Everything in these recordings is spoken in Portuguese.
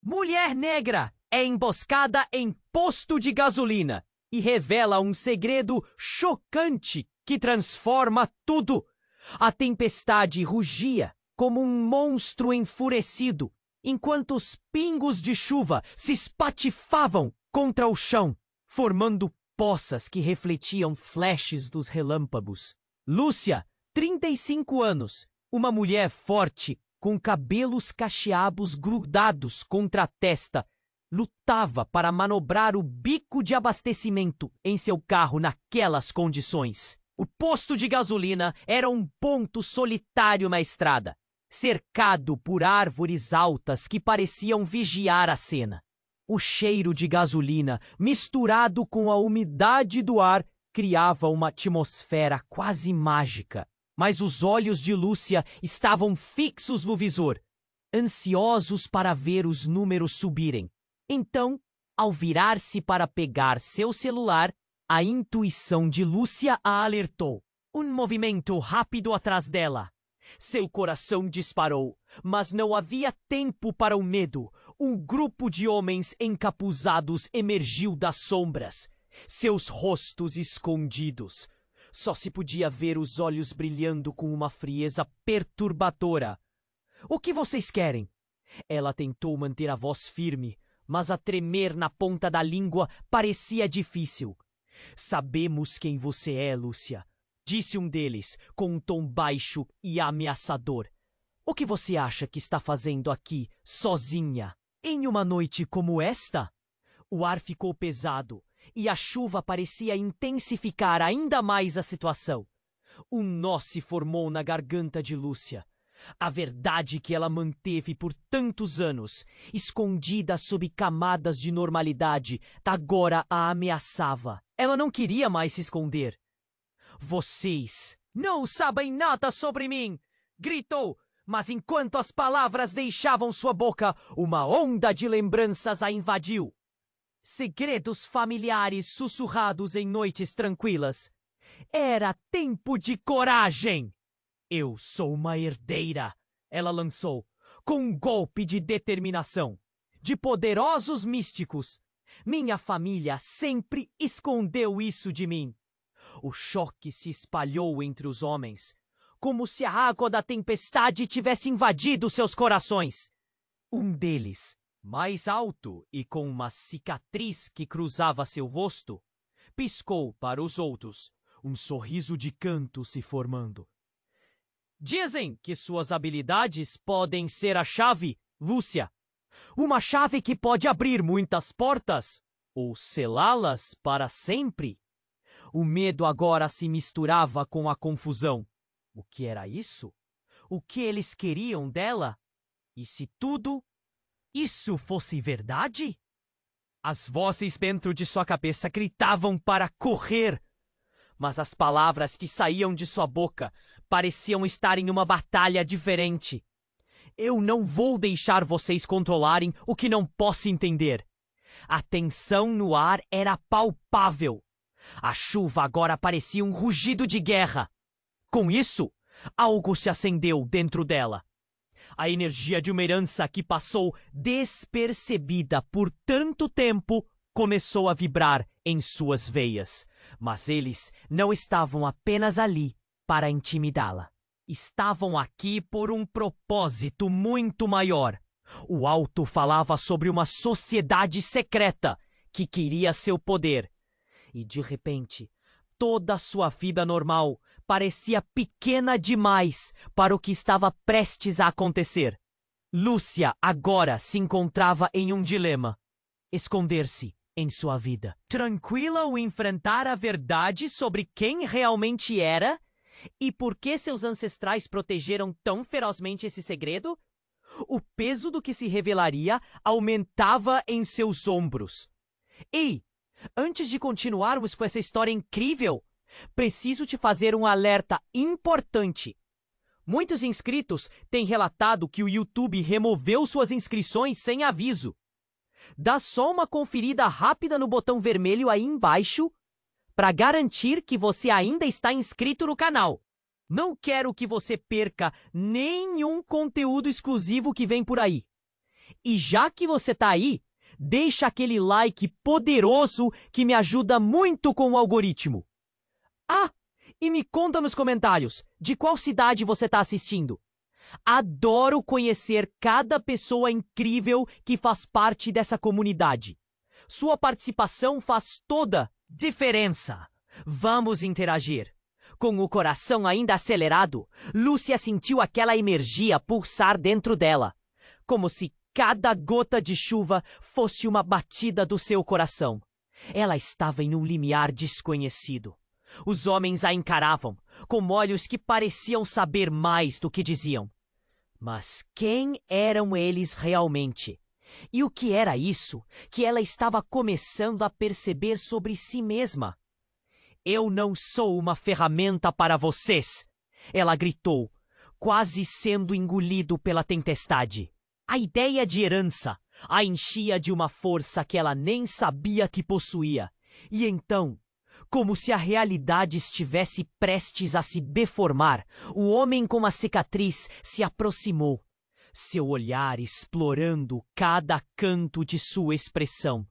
Mulher negra é emboscada em posto de gasolina e revela um segredo chocante que transforma tudo. A tempestade rugia como um monstro enfurecido, enquanto os pingos de chuva se espatifavam contra o chão, formando poças que refletiam flashes dos relâmpagos. Lúcia, 35 anos, uma mulher forte, com cabelos cacheados grudados contra a testa, lutava para manobrar o bico de abastecimento em seu carro naquelas condições. O posto de gasolina era um ponto solitário na estrada, cercado por árvores altas que pareciam vigiar a cena. O cheiro de gasolina, misturado com a umidade do ar, criava uma atmosfera quase mágica. Mas os olhos de Lúcia estavam fixos no visor, ansiosos para ver os números subirem. Então, ao virar-se para pegar seu celular, a intuição de Lúcia a alertou. Um movimento rápido atrás dela. Seu coração disparou, mas não havia tempo para o medo. Um grupo de homens encapuzados emergiu das sombras, seus rostos escondidos. Só se podia ver os olhos brilhando com uma frieza perturbadora. "O que vocês querem?" Ela tentou manter a voz firme, mas a tremer na ponta da língua parecia difícil. "Sabemos quem você é, Lúcia", disse um deles, com um tom baixo e ameaçador. "O que você acha que está fazendo aqui, sozinha, em uma noite como esta?" O ar ficou pesado e a chuva parecia intensificar ainda mais a situação. Um nó se formou na garganta de Lúcia. A verdade que ela manteve por tantos anos, escondida sob camadas de normalidade, agora a ameaçava. Ela não queria mais se esconder. "Vocês não sabem nada sobre mim!" gritou, mas enquanto as palavras deixavam sua boca, uma onda de lembranças a invadiu. Segredos familiares sussurrados em noites tranquilas. Era tempo de coragem! "Eu sou uma herdeira", ela lançou, com um golpe de determinação. "De poderosos místicos. Minha família sempre escondeu isso de mim." O choque se espalhou entre os homens, como se a água da tempestade tivesse invadido seus corações. Um deles, mais alto e com uma cicatriz que cruzava seu rosto, piscou para os outros, um sorriso de canto se formando. "Dizem que suas habilidades podem ser a chave, Lúcia. Uma chave que pode abrir muitas portas, ou selá-las para sempre." O medo agora se misturava com a confusão. O que era isso? O que eles queriam dela? E se tudo isso fosse verdade? As vozes dentro de sua cabeça gritavam para correr, mas as palavras que saíam de sua boca pareciam estar em uma batalha diferente. "Eu não vou deixar vocês controlarem o que não posso entender." A tensão no ar era palpável. A chuva agora parecia um rugido de guerra. Com isso, algo se acendeu dentro dela. A energia de uma herança que passou despercebida por tanto tempo começou a vibrar em suas veias. Mas eles não estavam apenas ali para intimidá-la. Estavam aqui por um propósito muito maior. O alto falava sobre uma sociedade secreta que queria seu poder. E de repente, toda a sua vida normal parecia pequena demais para o que estava prestes a acontecer. Lúcia agora se encontrava em um dilema: esconder-se em sua vida, tranquila ou enfrentar a verdade sobre quem realmente era e por que seus ancestrais protegeram tão ferozmente esse segredo? O peso do que se revelaria aumentava em seus ombros. "Ei, antes de continuarmos com essa história incrível, preciso te fazer um alerta importante. Muitos inscritos têm relatado que o YouTube removeu suas inscrições sem aviso. Dá só uma conferida rápida no botão vermelho aí embaixo para garantir que você ainda está inscrito no canal. Não quero que você perca nenhum conteúdo exclusivo que vem por aí. E já que você tá aí, deixa aquele like poderoso que me ajuda muito com o algoritmo. Ah, e me conta nos comentários de qual cidade você tá assistindo. Adoro conhecer cada pessoa incrível que faz parte dessa comunidade. Sua participação faz toda diferença. Vamos interagir. Com o coração ainda acelerado, Lúcia sentiu aquela energia pulsar dentro dela, como se cada gota de chuva fosse uma batida do seu coração. Ela estava em um limiar desconhecido. Os homens a encaravam, com olhos que pareciam saber mais do que diziam. Mas quem eram eles realmente? E o que era isso que ela estava começando a perceber sobre si mesma? Eu não sou uma ferramenta para vocês! Ela gritou, quase sendo engolido pela tempestade. A ideia de herança a enchia de uma força que ela nem sabia que possuía. E então, como se a realidade estivesse prestes a se deformar, o homem com a cicatriz se aproximou, seu olhar explorando cada canto de sua expressão.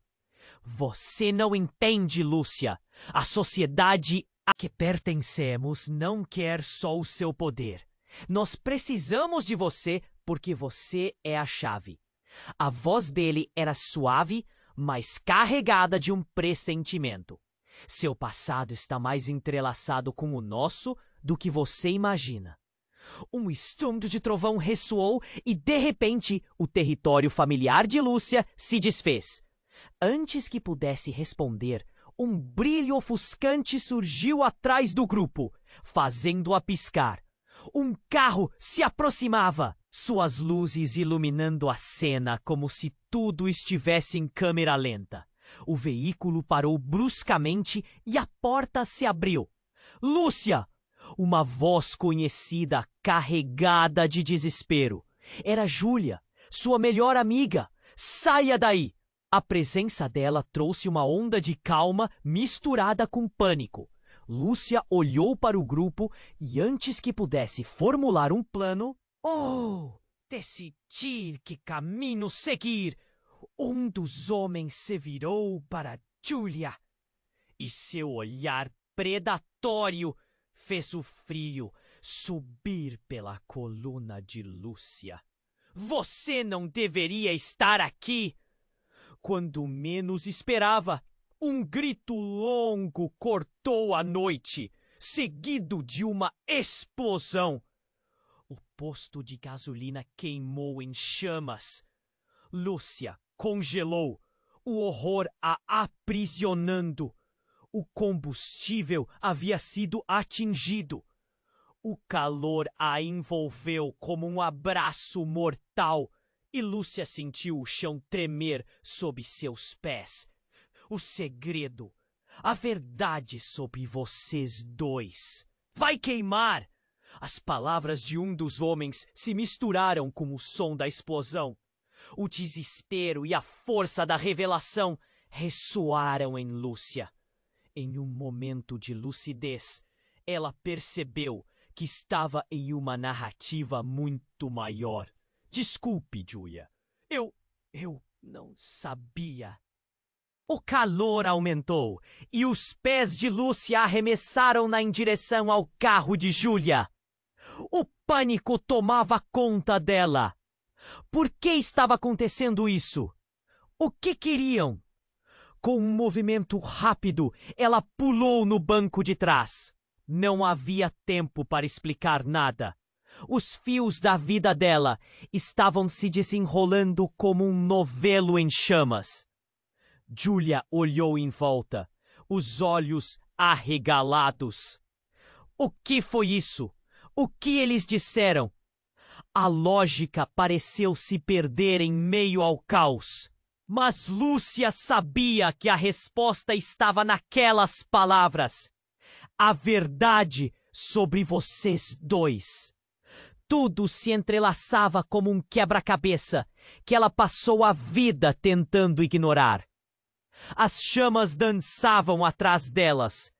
Você não entende, Lúcia. A sociedade a que pertencemos não quer só o seu poder. Nós precisamos de você porque você é a chave. A voz dele era suave, mas carregada de um pressentimento. Seu passado está mais entrelaçado com o nosso do que você imagina. Um estrondo de trovão ressoou e, de repente, o território familiar de Lúcia se desfez. Antes que pudesse responder, um brilho ofuscante surgiu atrás do grupo, fazendo-a piscar. Um carro se aproximava, suas luzes iluminando a cena como se tudo estivesse em câmera lenta. O veículo parou bruscamente e a porta se abriu. Lúcia! Uma voz conhecida, carregada de desespero. Era Júlia, sua melhor amiga. Saia daí! A presença dela trouxe uma onda de calma misturada com pânico. Lúcia olhou para o grupo e, antes que pudesse formular um plano... Oh! Decidir que caminho seguir! Um dos homens se virou para Júlia e seu olhar predatório fez o frio subir pela coluna de Lúcia. Você não deveria estar aqui! Quando menos esperava, um grito longo cortou a noite, seguido de uma explosão. O posto de gasolina queimou em chamas. Lúcia congelou, o horror a aprisionando. O combustível havia sido atingido. O calor a envolveu como um abraço mortal e Lúcia sentiu o chão tremer sob seus pés. O segredo, a verdade sobre vocês dois. Vai queimar! As palavras de um dos homens se misturaram com o som da explosão. O desespero e a força da revelação ressoaram em Lúcia. Em um momento de lucidez, ela percebeu que estava em uma narrativa muito maior. Desculpe, Júlia. Eu não sabia. O calor aumentou e os pés de Lúcia arremessaram-na em direção ao carro de Júlia. O pânico tomava conta dela. Por que estava acontecendo isso? O que queriam? Com um movimento rápido, ela pulou no banco de trás. Não havia tempo para explicar nada. Os fios da vida dela estavam se desenrolando como um novelo em chamas. Júlia olhou em volta, os olhos arregalados. O que foi isso? O que eles disseram? A lógica pareceu se perder em meio ao caos. Mas Lúcia sabia que a resposta estava naquelas palavras. A verdade sobre vocês dois. Tudo se entrelaçava como um quebra-cabeça que ela passou a vida tentando ignorar. As chamas dançavam atrás delas.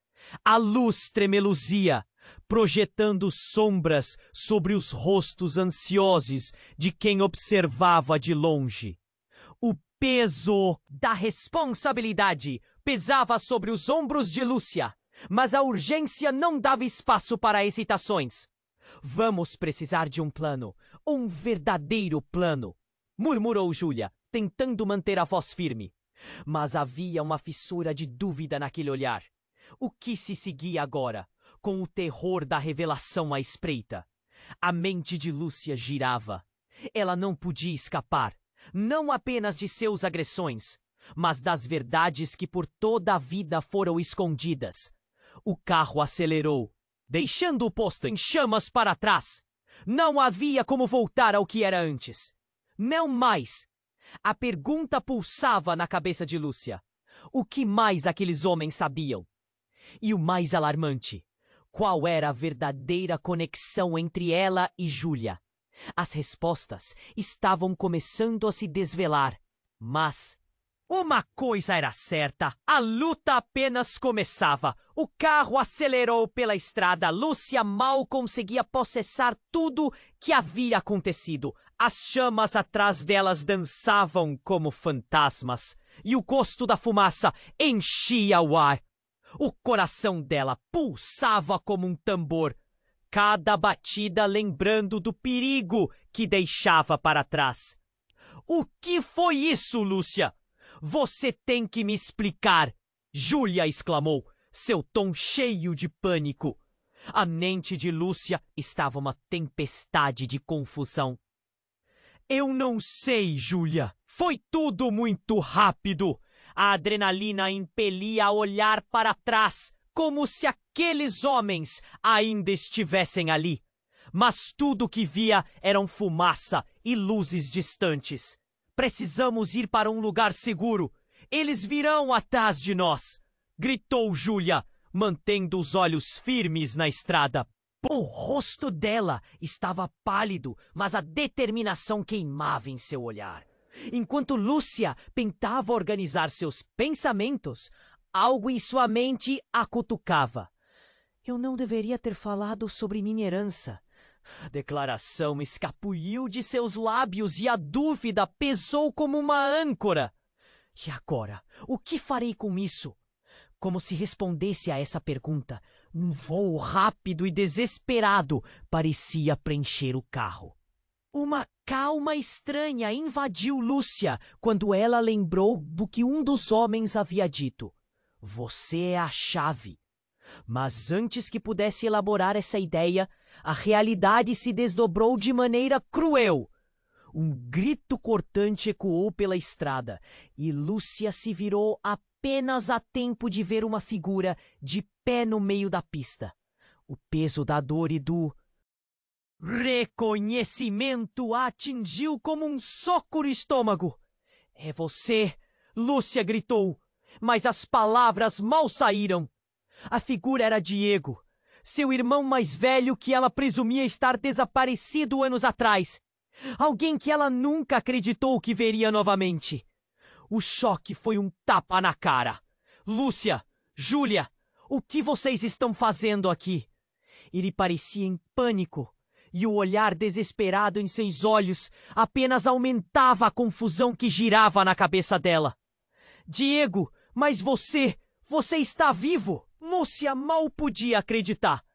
A luz tremeluzia, projetando sombras sobre os rostos ansiosos de quem observava de longe. peso da responsabilidade pesava sobre os ombros de Lúcia, mas a urgência não dava espaço para hesitações. Vamos precisar de um plano, um verdadeiro plano, murmurou Júlia, tentando manter a voz firme. Mas havia uma fissura de dúvida naquele olhar. O que se seguia agora, com o terror da revelação à espreita? A mente de Lúcia girava. Ela não podia escapar, não apenas de seus agressões, mas das verdades que por toda a vida foram escondidas. O carro acelerou, deixando o posto em chamas para trás. Não havia como voltar ao que era antes. Não mais. A pergunta pulsava na cabeça de Lúcia. O que mais aqueles homens sabiam? E o mais alarmante, qual era a verdadeira conexão entre ela e Júlia? As respostas estavam começando a se desvelar, mas uma coisa era certa, a luta apenas começava. O carro acelerou pela estrada, Lúcia mal conseguia processar tudo que havia acontecido. As chamas atrás delas dançavam como fantasmas, e o gosto da fumaça enchia o ar. O coração dela pulsava como um tambor, cada batida lembrando do perigo que deixava para trás. O que foi isso, Lúcia? Você tem que me explicar, Júlia exclamou, seu tom cheio de pânico. A mente de Lúcia estava uma tempestade de confusão. Eu não sei, Júlia. Foi tudo muito rápido. A adrenalina impelia a olhar para trás, como se aqueles homens ainda estivessem ali. Mas tudo que via eram fumaça e luzes distantes. Precisamos ir para um lugar seguro. Eles virão atrás de nós, gritou Júlia, mantendo os olhos firmes na estrada. O rosto dela estava pálido, mas a determinação queimava em seu olhar. Enquanto Lúcia tentava organizar seus pensamentos, algo em sua mente a cutucava. Eu não deveria ter falado sobre minha herança. A declaração escapuliu de seus lábios e a dúvida pesou como uma âncora. E agora, o que farei com isso? Como se respondesse a essa pergunta, um voo rápido e desesperado parecia preencher o carro. Uma calma estranha invadiu Lúcia quando ela lembrou do que um dos homens havia dito. Você é a chave. Mas antes que pudesse elaborar essa ideia, a realidade se desdobrou de maneira cruel. Um grito cortante ecoou pela estrada e Lúcia se virou apenas a tempo de ver uma figura de pé no meio da pista. O peso da dor e do reconhecimento a atingiu como um soco no estômago. É você, Lúcia gritou, mas as palavras mal saíram. A figura era Diego, seu irmão mais velho que ela presumia estar desaparecido anos atrás. Alguém que ela nunca acreditou que veria novamente. O choque foi um tapa na cara. Lúcia, Júlia, o que vocês estão fazendo aqui? Ele parecia em pânico, e o olhar desesperado em seus olhos apenas aumentava a confusão que girava na cabeça dela. Diego, mas você está vivo! Lúcia mal podia acreditar.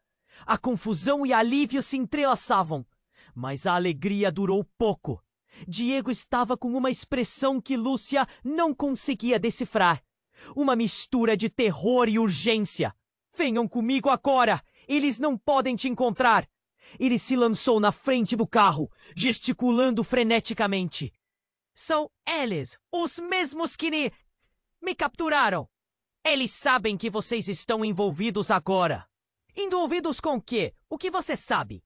A confusão e alívio se entrelaçavam, mas a alegria durou pouco. Diego estava com uma expressão que Lúcia não conseguia decifrar. Uma mistura de terror e urgência. Venham comigo agora! Eles não podem te encontrar! Ele se lançou na frente do carro, gesticulando freneticamente. São eles, os mesmos que me capturaram! Eles sabem que vocês estão envolvidos agora. Envolvidos com o quê? O que você sabe?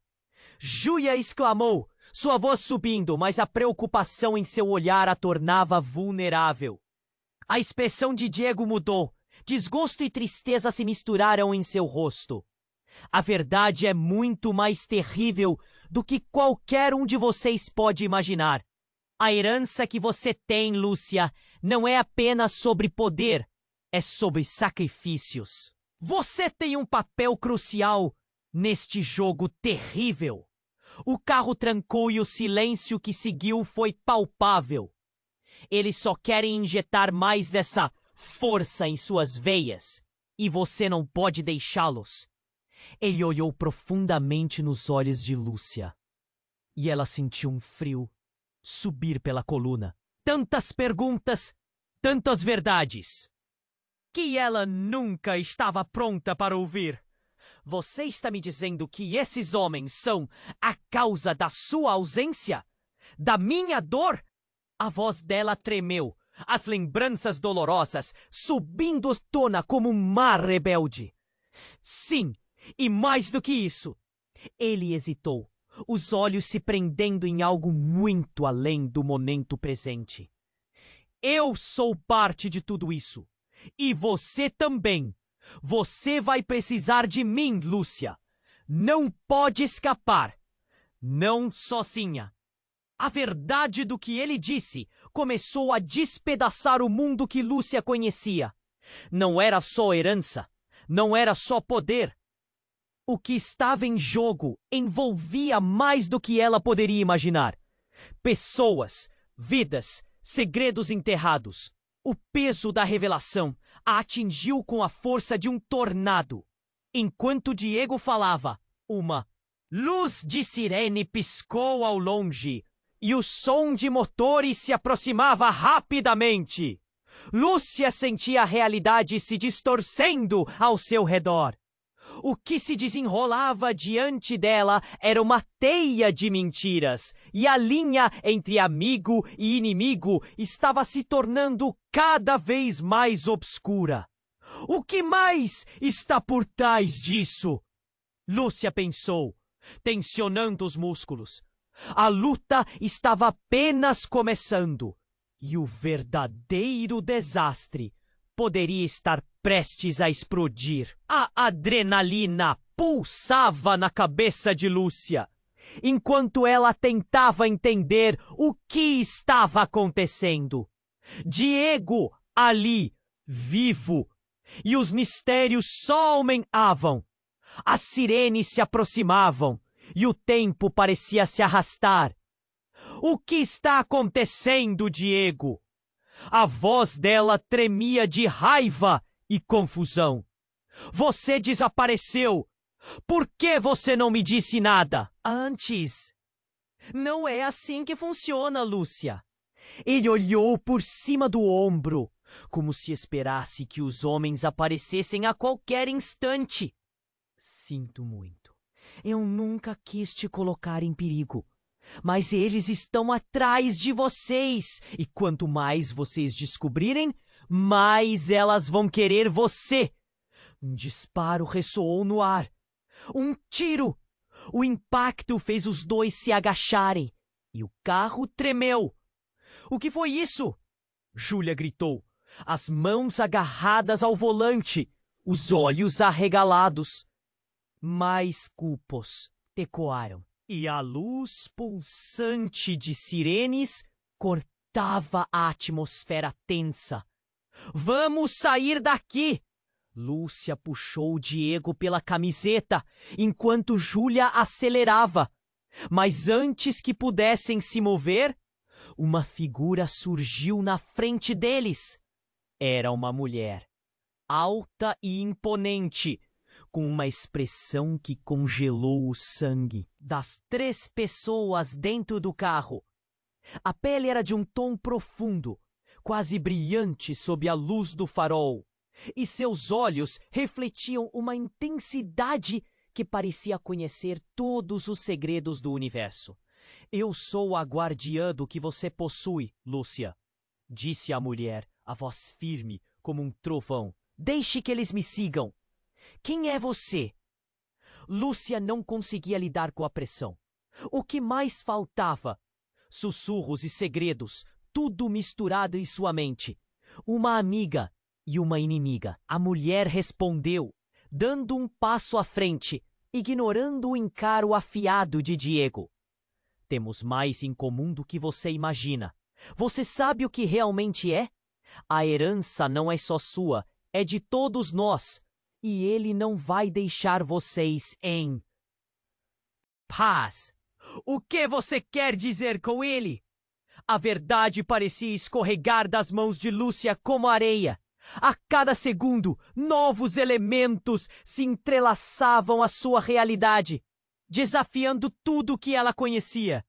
Júlia exclamou, sua voz subindo, mas a preocupação em seu olhar a tornava vulnerável. A expressão de Diego mudou. Desgosto e tristeza se misturaram em seu rosto. A verdade é muito mais terrível do que qualquer um de vocês pode imaginar. A herança que você tem, Lúcia, não é apenas sobre poder, é sobre sacrifícios. Você tem um papel crucial neste jogo terrível. O carro trancou e o silêncio que seguiu foi palpável. Eles só querem injetar mais dessa força em suas veias, e você não pode deixá-los. Ele olhou profundamente nos olhos de Lúcia, e ela sentiu um frio subir pela coluna. Tantas perguntas, tantas verdades, que ela nunca estava pronta para ouvir. Você está me dizendo que esses homens são a causa da sua ausência? Da minha dor? A voz dela tremeu, as lembranças dolorosas subindo à tona como um mar rebelde. Sim, e mais do que isso. Ele hesitou, os olhos se prendendo em algo muito além do momento presente. Eu sou parte de tudo isso. E você também. Você vai precisar de mim, Lúcia. Não pode escapar. Não sozinha. A verdade do que ele disse começou a despedaçar o mundo que Lúcia conhecia. Não era só herança. Não era só poder. O que estava em jogo envolvia mais do que ela poderia imaginar. Pessoas, vidas, segredos enterrados. O peso da revelação a atingiu com a força de um tornado. Enquanto Diego falava, uma luz de sirene piscou ao longe e o som de motores se aproximava rapidamente. Lúcia sentia a realidade se distorcendo ao seu redor. O que se desenrolava diante dela era uma teia de mentiras, e a linha entre amigo e inimigo estava se tornando cada vez mais obscura. O que mais está por trás disso? Lúcia pensou, tensionando os músculos. A luta estava apenas começando, e o verdadeiro desastre poderia estar prestes a explodir. A adrenalina pulsava na cabeça de Lúcia, enquanto ela tentava entender o que estava acontecendo. Diego ali, vivo, e os mistérios só aumentavam. As sirenes se aproximavam, e o tempo parecia se arrastar. O que está acontecendo, Diego? A voz dela tremia de raiva e confusão. Você desapareceu. Por que você não me disse nada? Antes. Não é assim que funciona, Lúcia. Ele olhou por cima do ombro, como se esperasse que os homens aparecessem a qualquer instante. Sinto muito. Eu nunca quis te colocar em perigo. Mas eles estão atrás de vocês, e quanto mais vocês descobrirem, mais elas vão querer você. Um disparo ressoou no ar. Um tiro! O impacto fez os dois se agacharem, e o carro tremeu. O que foi isso? Júlia gritou, as mãos agarradas ao volante, os olhos arregalados. Mais culpos ecoaram. E a luz pulsante de sirenes cortava a atmosfera tensa. Vamos sair daqui! Lúcia puxou Diego pela camiseta, enquanto Júlia acelerava. Mas antes que pudessem se mover, uma figura surgiu na frente deles. Era uma mulher, alta e imponente, com uma expressão que congelou o sangue das 3 pessoas dentro do carro. A pele era de um tom profundo, quase brilhante sob a luz do farol, e seus olhos refletiam uma intensidade que parecia conhecer todos os segredos do universo. Eu sou a guardiã do que você possui, Lúcia, disse a mulher, a voz firme como um trovão. Deixe que eles me sigam. Quem é você? Lúcia não conseguia lidar com a pressão. O que mais faltava? Sussurros e segredos, tudo misturado em sua mente. Uma amiga e uma inimiga. A mulher respondeu, dando um passo à frente, ignorando o encaro afiado de Diego. Temos mais em comum do que você imagina. Você sabe o que realmente é? A herança não é só sua, é de todos nós. E ele não vai deixar vocês em paz. O que você quer dizer com ele? A verdade parecia escorregar das mãos de Lúcia como areia. A cada segundo, novos elementos se entrelaçavam à sua realidade, desafiando tudo que ela conhecia.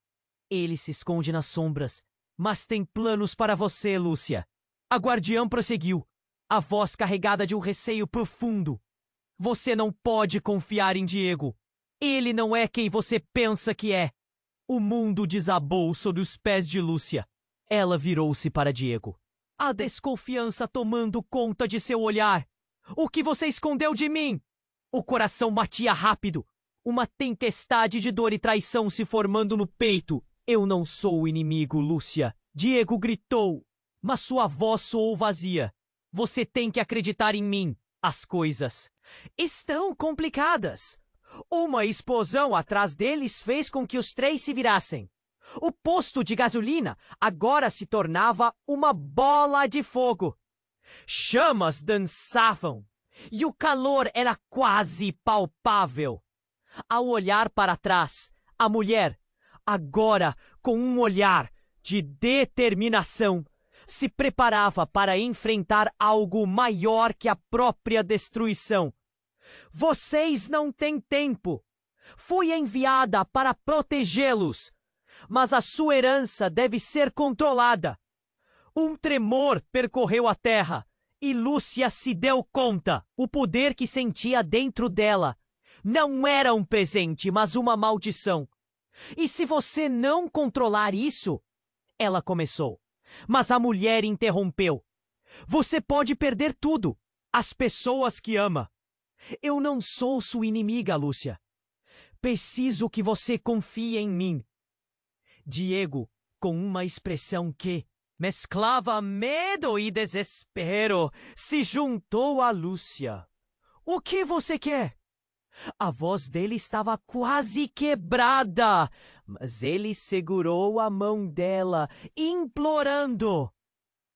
Ele se esconde nas sombras, mas tem planos para você, Lúcia. A guardiã prosseguiu, a voz carregada de um receio profundo. Você não pode confiar em Diego. Ele não é quem você pensa que é. O mundo desabou sob os pés de Lúcia. Ela virou-se para Diego. A desconfiança tomando conta de seu olhar. O que você escondeu de mim? O coração batia rápido. Uma tempestade de dor e traição se formando no peito. Eu não sou o inimigo, Lúcia. Diego gritou, mas sua voz soou vazia. Você tem que acreditar em mim. As coisas estão complicadas. Uma explosão atrás deles fez com que os três se virassem. O posto de gasolina agora se tornava uma bola de fogo. Chamas dançavam e o calor era quase palpável. Ao olhar para trás, a mulher, agora com um olhar de determinação, se preparava para enfrentar algo maior que a própria destruição. Vocês não têm tempo. Fui enviada para protegê-los. Mas a sua herança deve ser controlada. Um tremor percorreu a terra e Lúcia se deu conta. O poder que sentia dentro dela não era um presente, mas uma maldição. E se você não controlar isso? Ela começou, mas a mulher interrompeu. Você pode perder tudo, as pessoas que ama. Eu não sou sua inimiga, Lúcia. Preciso que você confie em mim. Diego, com uma expressão que mesclava medo e desespero, se juntou a Lúcia. O que você quer? A voz dele estava quase quebrada, mas ele segurou a mão dela, implorando.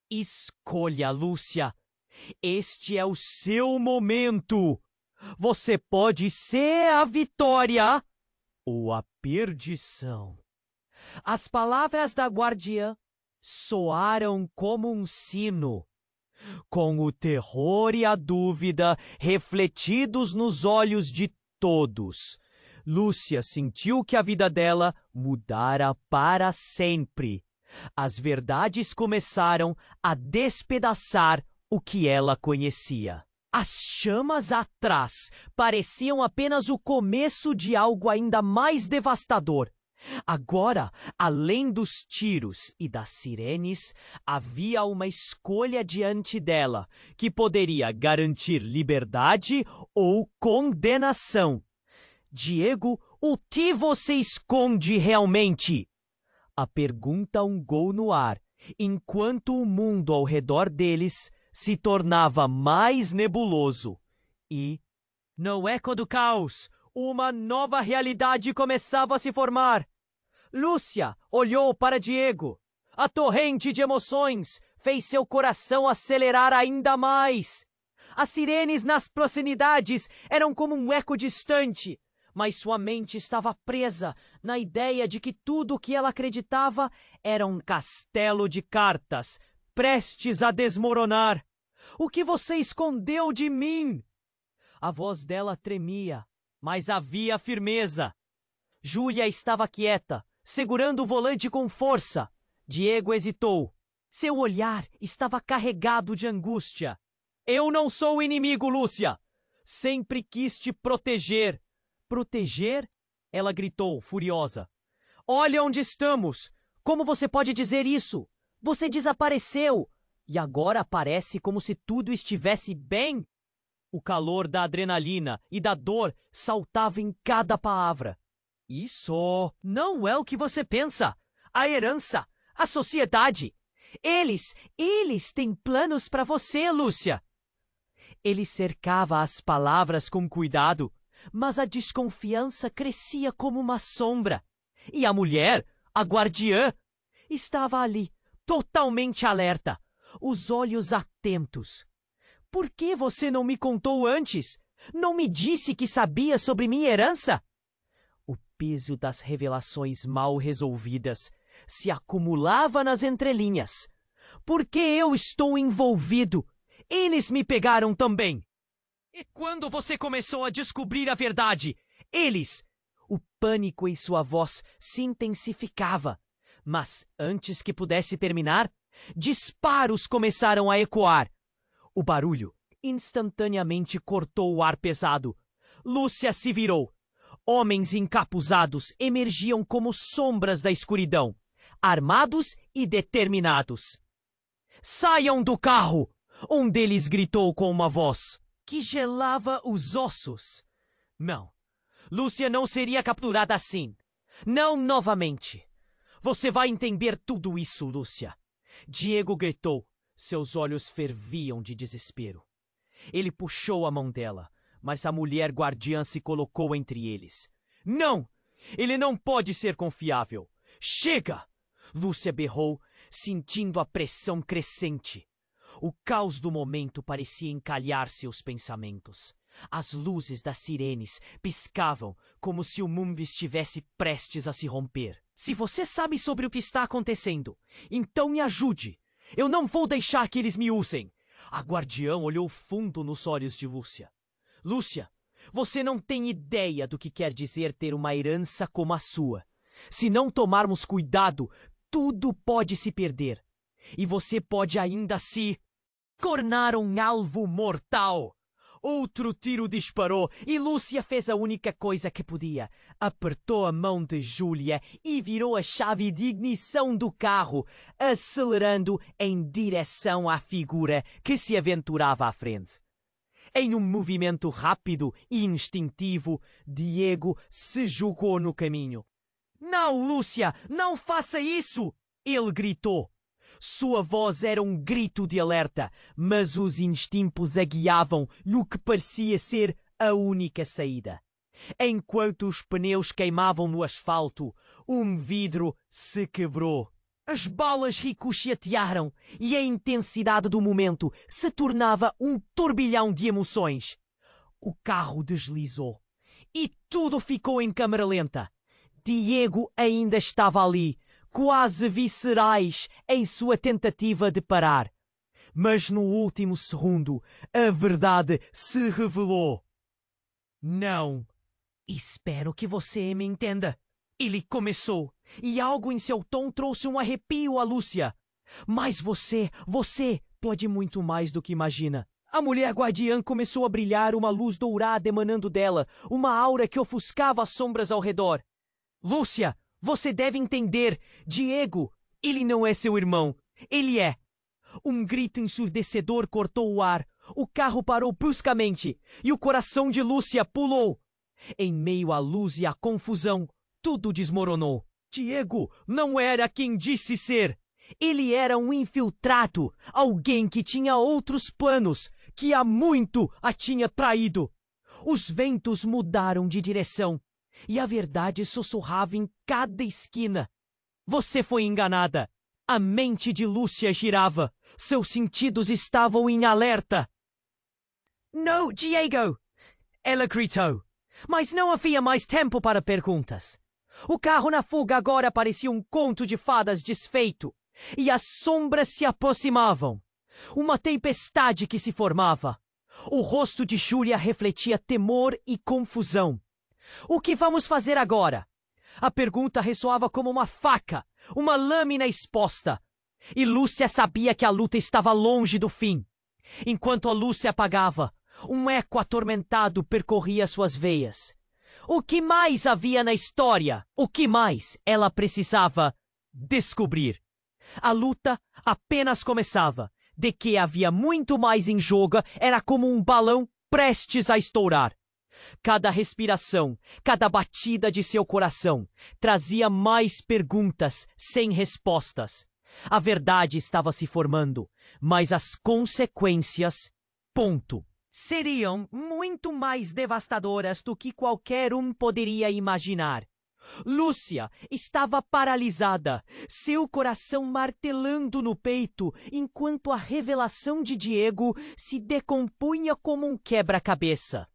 Escolha, Lúcia. Este é o seu momento. Você pode ser a vitória ou a perdição. As palavras da guardiã soaram como um sino, com o terror e a dúvida refletidos nos olhos de todos. Lúcia sentiu que a vida dela mudara para sempre. As verdades começaram a despedaçar o que ela conhecia. As chamas atrás pareciam apenas o começo de algo ainda mais devastador. Agora, além dos tiros e das sirenes, havia uma escolha diante dela, que poderia garantir liberdade ou condenação. Diego, o que você esconde realmente? A pergunta ungou no ar, enquanto o mundo ao redor deles se tornava mais nebuloso. E, no eco do caos, uma nova realidade começava a se formar. Lúcia olhou para Diego. A torrente de emoções fez seu coração acelerar ainda mais. As sirenes nas proximidades eram como um eco distante, mas sua mente estava presa na ideia de que tudo o que ela acreditava era um castelo de cartas, prestes a desmoronar. O que você escondeu de mim? A voz dela tremia, mas havia firmeza. Júlia estava quieta, segurando o volante com força. Diego hesitou. Seu olhar estava carregado de angústia. Eu não sou o inimigo, Lúcia. Sempre quis te proteger. Proteger? Ela gritou, furiosa. Olha onde estamos. Como você pode dizer isso? Você desapareceu. E agora parece como se tudo estivesse bem? O calor da adrenalina e da dor saltava em cada palavra. Isso não é o que você pensa. A herança, a sociedade. Eles têm planos para você, Lúcia. Ele cercava as palavras com cuidado, mas a desconfiança crescia como uma sombra. E a mulher, a guardiã, estava ali, totalmente alerta, os olhos atentos. Por que você não me contou antes? Não me disse que sabia sobre minha herança? O peso das revelações mal resolvidas se acumulava nas entrelinhas. Porque eu estou envolvido. Eles me pegaram também. E quando você começou a descobrir a verdade, eles... O pânico em sua voz se intensificava. Mas antes que pudesse terminar, disparos começaram a ecoar. O barulho instantaneamente cortou o ar pesado. Lúcia se virou. Homens encapuzados emergiam como sombras da escuridão, armados e determinados. "Saiam do carro!" Um deles gritou com uma voz que gelava os ossos. Não, Lúcia não seria capturada assim. Não novamente. Você vai entender tudo isso, Lúcia. Diego gritou. Seus olhos ferviam de desespero. Ele puxou a mão dela, mas a mulher guardiã se colocou entre eles. Não! Ele não pode ser confiável. Chega! Lúcia berrou, sentindo a pressão crescente. O caos do momento parecia encalhar seus pensamentos. As luzes das sirenes piscavam como se o mundo estivesse prestes a se romper. Se você sabe sobre o que está acontecendo, então me ajude. Eu não vou deixar que eles me usem. A guardiã olhou fundo nos olhos de Lúcia. Lúcia, você não tem ideia do que quer dizer ter uma herança como a sua. Se não tomarmos cuidado, tudo pode se perder. E você pode ainda se tornar um alvo mortal. Outro tiro disparou e Lúcia fez a única coisa que podia. Apertou a mão de Júlia e virou a chave de ignição do carro, acelerando em direção à figura que se aventurava à frente. Em um movimento rápido e instintivo, Diego se jogou no caminho. Não, Lúcia, não faça isso! Ele gritou. Sua voz era um grito de alerta, mas os instintos a guiavam no que parecia ser a única saída. Enquanto os pneus queimavam no asfalto, um vidro se quebrou. As balas ricochetearam e a intensidade do momento se tornava um turbilhão de emoções. O carro deslizou e tudo ficou em câmara lenta. Diego ainda estava ali, quase viscerais em sua tentativa de parar. Mas no último segundo, a verdade se revelou. Não. Espero que você me entenda. Ele começou, e algo em seu tom trouxe um arrepio a Lúcia. Mas você pode muito mais do que imagina. A mulher guardiã começou a brilhar, uma luz dourada emanando dela, uma aura que ofuscava as sombras ao redor. Lúcia, você deve entender. Diego, ele não é seu irmão. Ele é. Um grito ensurdecedor cortou o ar. O carro parou bruscamente e o coração de Lúcia pulou. Em meio à luz e à confusão, tudo desmoronou. Diego não era quem disse ser. Ele era um infiltrado, alguém que tinha outros planos, que há muito a tinha traído. Os ventos mudaram de direção e a verdade sussurrava em cada esquina. Você foi enganada. A mente de Lúcia girava. Seus sentidos estavam em alerta. Não, Diego! Ela gritou. Mas não havia mais tempo para perguntas. O carro na fuga agora parecia um conto de fadas desfeito, e as sombras se aproximavam. Uma tempestade que se formava. O rosto de Júlia refletia temor e confusão. O que vamos fazer agora? A pergunta ressoava como uma faca, uma lâmina exposta. E Lúcia sabia que a luta estava longe do fim. Enquanto a luz se apagava, um eco atormentado percorria suas veias. O que mais havia na história? O que mais ela precisava descobrir? A luta apenas começava. De que havia muito mais em jogo, era como um balão prestes a estourar. Cada respiração, cada batida de seu coração trazia mais perguntas sem respostas. A verdade estava se formando, mas as consequências, seriam muito mais devastadoras do que qualquer um poderia imaginar. Lúcia estava paralisada, seu coração martelando no peito, enquanto a revelação de Diego se decompunha como um quebra-cabeça.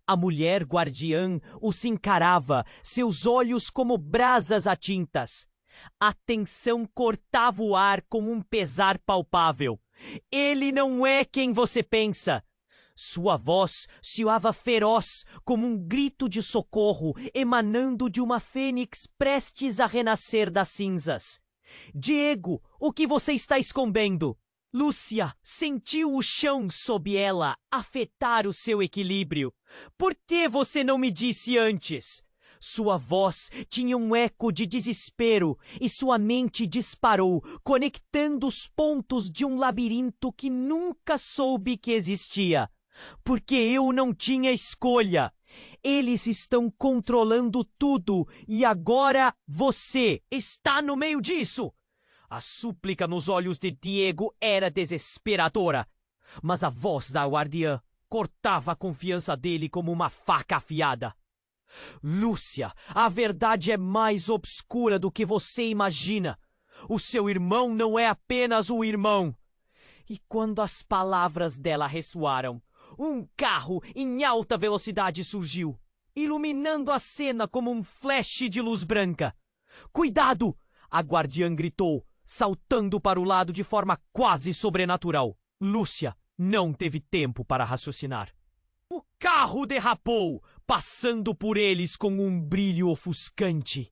A mulher guardiã os encarava, seus olhos como brasas atintas. A tensão cortava o ar com um pesar palpável. Ele não é quem você pensa. Sua voz soava feroz, como um grito de socorro emanando de uma fênix prestes a renascer das cinzas. Diego, o que você está escondendo? Lúcia sentiu o chão sob ela afetar o seu equilíbrio. Por que você não me disse antes? Sua voz tinha um eco de desespero e sua mente disparou, conectando os pontos de um labirinto que nunca soube que existia. Porque eu não tinha escolha. Eles estão controlando tudo e agora você está no meio disso. A súplica nos olhos de Diego era desesperadora, mas a voz da guardiã cortava a confiança dele como uma faca afiada. Lúcia, a verdade é mais obscura do que você imagina. O seu irmão não é apenas um irmão. E quando as palavras dela ressoaram, um carro em alta velocidade surgiu, iluminando a cena como um flash de luz branca. Cuidado! A guardiã gritou, saltando para o lado de forma quase sobrenatural. Lúcia não teve tempo para raciocinar. O carro derrapou, passando por eles com um brilho ofuscante.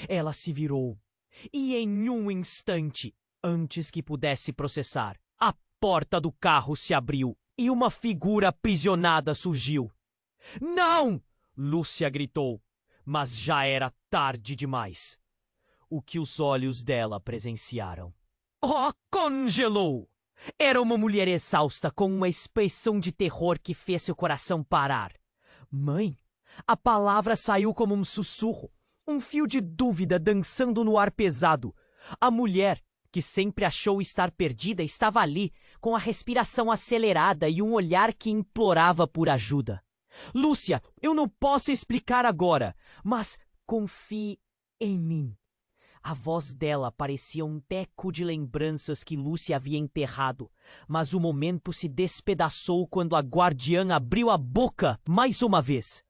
Ela se virou, e em um instante, antes que pudesse processar, a porta do carro se abriu e uma figura aprisionada surgiu. Não! Lúcia gritou, mas já era tarde demais. O que os olhos dela presenciaram. Oh, congelou! Era uma mulher exausta com uma expressão de terror que fez seu coração parar. Mãe? A palavra saiu como um sussurro, um fio de dúvida dançando no ar pesado. A mulher, que sempre achou estar perdida, estava ali, com a respiração acelerada e um olhar que implorava por ajuda. Lúcia, eu não posso explicar agora, mas confie em mim. A voz dela parecia um teco de lembranças que Lúcia havia enterrado, mas o momento se despedaçou quando a guardiã abriu a boca mais uma vez.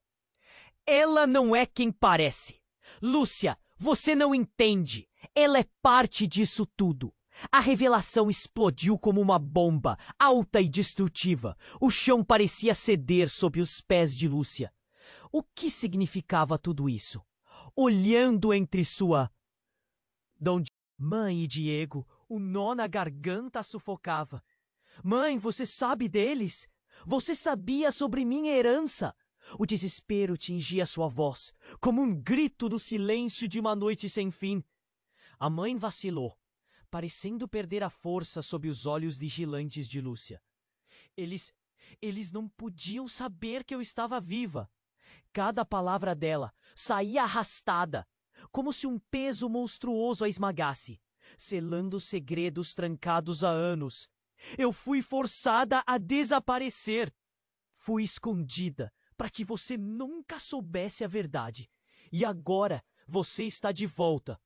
Ela não é quem parece. Lúcia, você não entende. Ela é parte disso tudo. A revelação explodiu como uma bomba, alta e destrutiva. O chão parecia ceder sob os pés de Lúcia. O que significava tudo isso? Olhando entre sua... Mãe e Diego, o nó na garganta a sufocava. Mãe, você sabe deles? Você sabia sobre minha herança? O desespero tingia sua voz, como um grito no silêncio de uma noite sem fim. A mãe vacilou, parecendo perder a força sob os olhos vigilantes de Lúcia. Eles não podiam saber que eu estava viva. Cada palavra dela saía arrastada, como se um peso monstruoso a esmagasse, selando segredos trancados há anos. Eu fui forçada a desaparecer. Fui escondida para que você nunca soubesse a verdade. E agora você está de volta.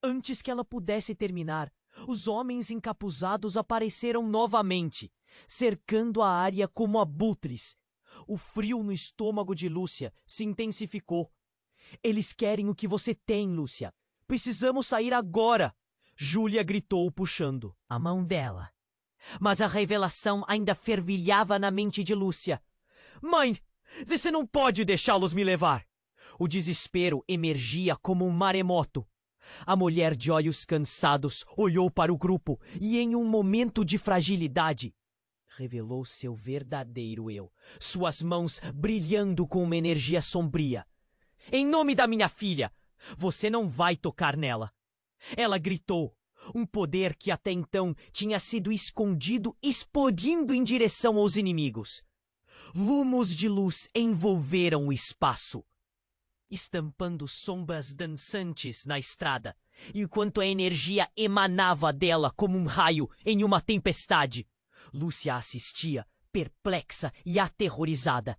Antes que ela pudesse terminar, os homens encapuzados apareceram novamente, cercando a área como abutres. O frio no estômago de Lúcia se intensificou. Eles querem o que você tem, Lúcia. Precisamos sair agora! Júlia gritou, puxando a mão dela. Mas a revelação ainda fervilhava na mente de Lúcia. Mãe, você não pode deixá-los me levar! O desespero emergia como um maremoto. A mulher de olhos cansados olhou para o grupo e, em um momento de fragilidade, revelou seu verdadeiro eu, suas mãos brilhando com uma energia sombria. Em nome da minha filha, você não vai tocar nela. Ela gritou, um poder que até então tinha sido escondido explodindo em direção aos inimigos. Lumos de luz envolveram o espaço, estampando sombras dançantes na estrada, enquanto a energia emanava dela como um raio em uma tempestade. Lúcia assistia, perplexa e aterrorizada.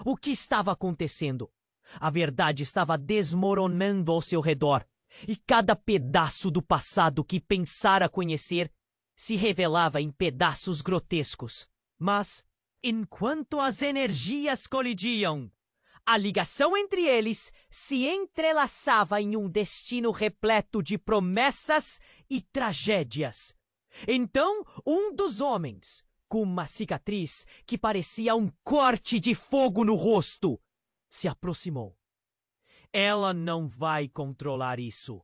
O que estava acontecendo? A verdade estava desmoronando ao seu redor, e cada pedaço do passado que pensara conhecer se revelava em pedaços grotescos. Mas, enquanto as energias colidiam, A ligação entre eles se entrelaçava em um destino repleto de promessas e tragédias. Então, um dos homens, com uma cicatriz que parecia um corte de fogo no rosto, se aproximou. Ela não vai controlar isso.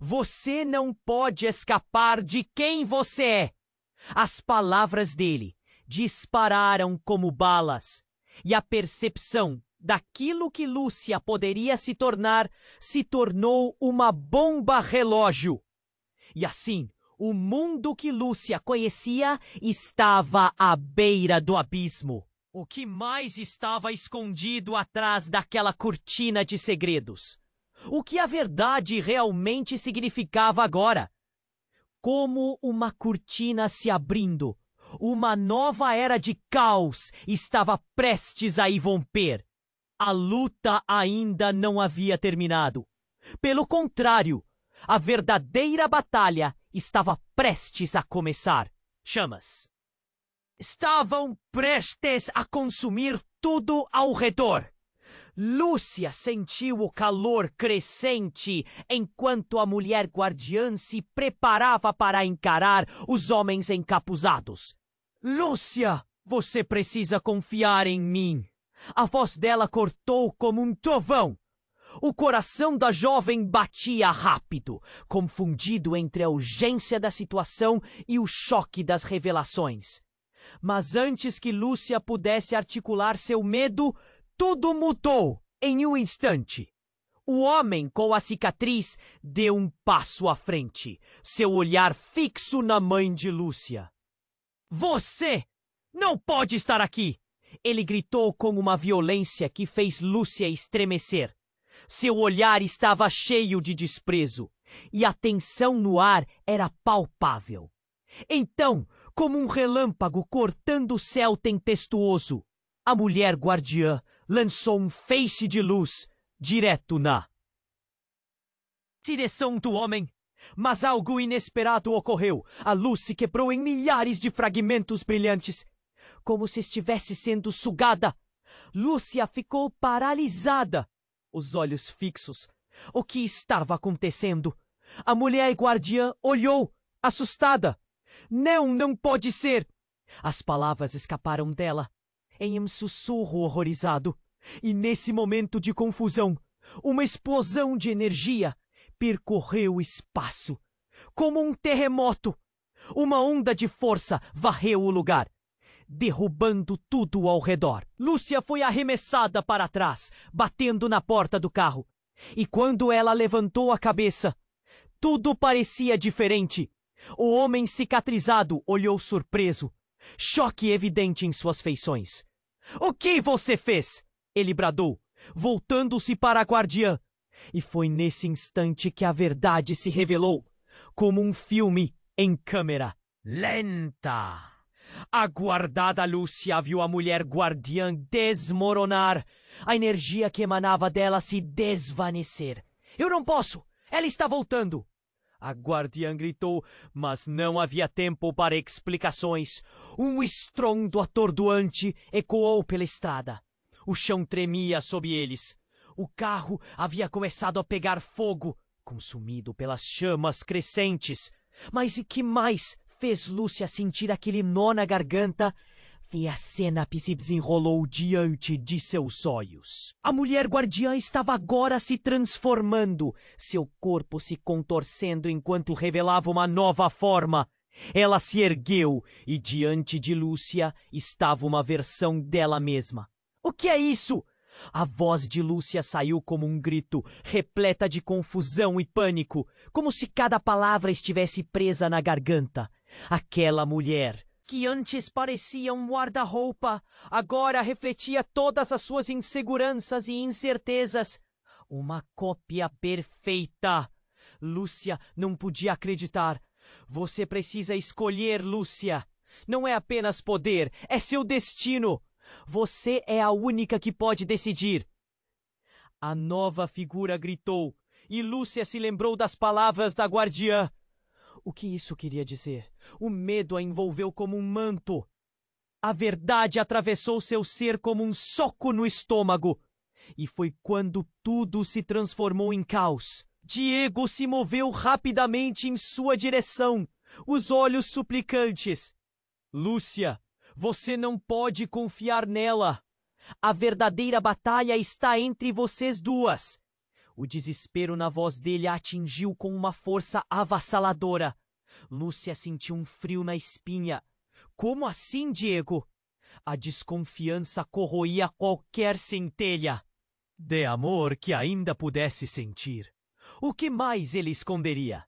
Você não pode escapar de quem você é. As palavras dele dispararam como balas, e a percepção daquilo que Lúcia poderia se tornar se tornou uma bomba relógio. E assim, o mundo que Lúcia conhecia estava à beira do abismo. O que mais estava escondido atrás daquela cortina de segredos? O que a verdade realmente significava agora? Como uma cortina se abrindo, uma nova era de caos estava prestes a irromper. A luta ainda não havia terminado. Pelo contrário, a verdadeira batalha estava prestes a começar. Chamas estavam prestes a consumir tudo ao redor. Lúcia sentiu o calor crescente enquanto a mulher guardiã se preparava para encarar os homens encapuzados. Lúcia, você precisa confiar em mim. A voz dela cortou como um trovão. O coração da jovem batia rápido, confundido entre a urgência da situação e o choque das revelações. Mas antes que Lúcia pudesse articular seu medo, tudo mudou em um instante. O homem com a cicatriz deu um passo à frente, seu olhar fixo na mãe de Lúcia. Você não pode estar aqui! Ele gritou com uma violência que fez Lúcia estremecer. Seu olhar estava cheio de desprezo, e a tensão no ar era palpável. Então, como um relâmpago cortando o céu tempestuoso, a mulher guardiã lançou um feixe de luz direto na direção do homem. Mas algo inesperado ocorreu. A luz se quebrou em milhares de fragmentos brilhantes, como se estivesse sendo sugada. Lúcia ficou paralisada, os olhos fixos. O que estava acontecendo? A mulher guardiã olhou, assustada. Não pode ser! As palavras escaparam dela em um sussurro horrorizado. E nesse momento de confusão, uma explosão de energia percorreu o espaço. Como um terremoto, uma onda de força varreu o lugar, derrubando tudo ao redor. Lúcia foi arremessada para trás, batendo na porta do carro. E quando ela levantou a cabeça, tudo parecia diferente. O homem cicatrizado olhou surpreso, choque evidente em suas feições. "O que você fez?" ele bradou, voltando-se para a guardiã. E foi nesse instante que a verdade se revelou, como um filme em câmera lenta. A guardada Lúcia viu a mulher guardiã desmoronar, a energia que emanava dela se desvanecer. "Eu não posso! Ela está voltando!" A guardiã gritou, mas não havia tempo para explicações. Um estrondo atordoante ecoou pela estrada. O chão tremia sob eles. O carro havia começado a pegar fogo, consumido pelas chamas crescentes. Mas e que mais fez Lúcia sentir aquele nó na garganta? E a cena se desenrolou diante de seus olhos. A mulher guardiã estava agora se transformando, seu corpo se contorcendo enquanto revelava uma nova forma. Ela se ergueu e diante de Lúcia estava uma versão dela mesma. "O que é isso?" A voz de Lúcia saiu como um grito, repleta de confusão e pânico, como se cada palavra estivesse presa na garganta. Aquela mulher, que antes parecia um guarda-roupa, agora refletia todas as suas inseguranças e incertezas. Uma cópia perfeita. Lúcia não podia acreditar. "Você precisa escolher, Lúcia. Não é apenas poder, é seu destino. Você é a única que pode decidir." A nova figura gritou, e Lúcia se lembrou das palavras da guardiã. O que isso queria dizer? O medo a envolveu como um manto. A verdade atravessou seu ser como um soco no estômago. E foi quando tudo se transformou em caos. Diego se moveu rapidamente em sua direção, os olhos suplicantes. Lúcia, você não pode confiar nela. A verdadeira batalha está entre vocês duas. O desespero na voz dele a atingiu com uma força avassaladora. Lúcia sentiu um frio na espinha. Como assim, Diego? A desconfiança corroía qualquer centelha de amor que ainda pudesse sentir. O que mais ele esconderia?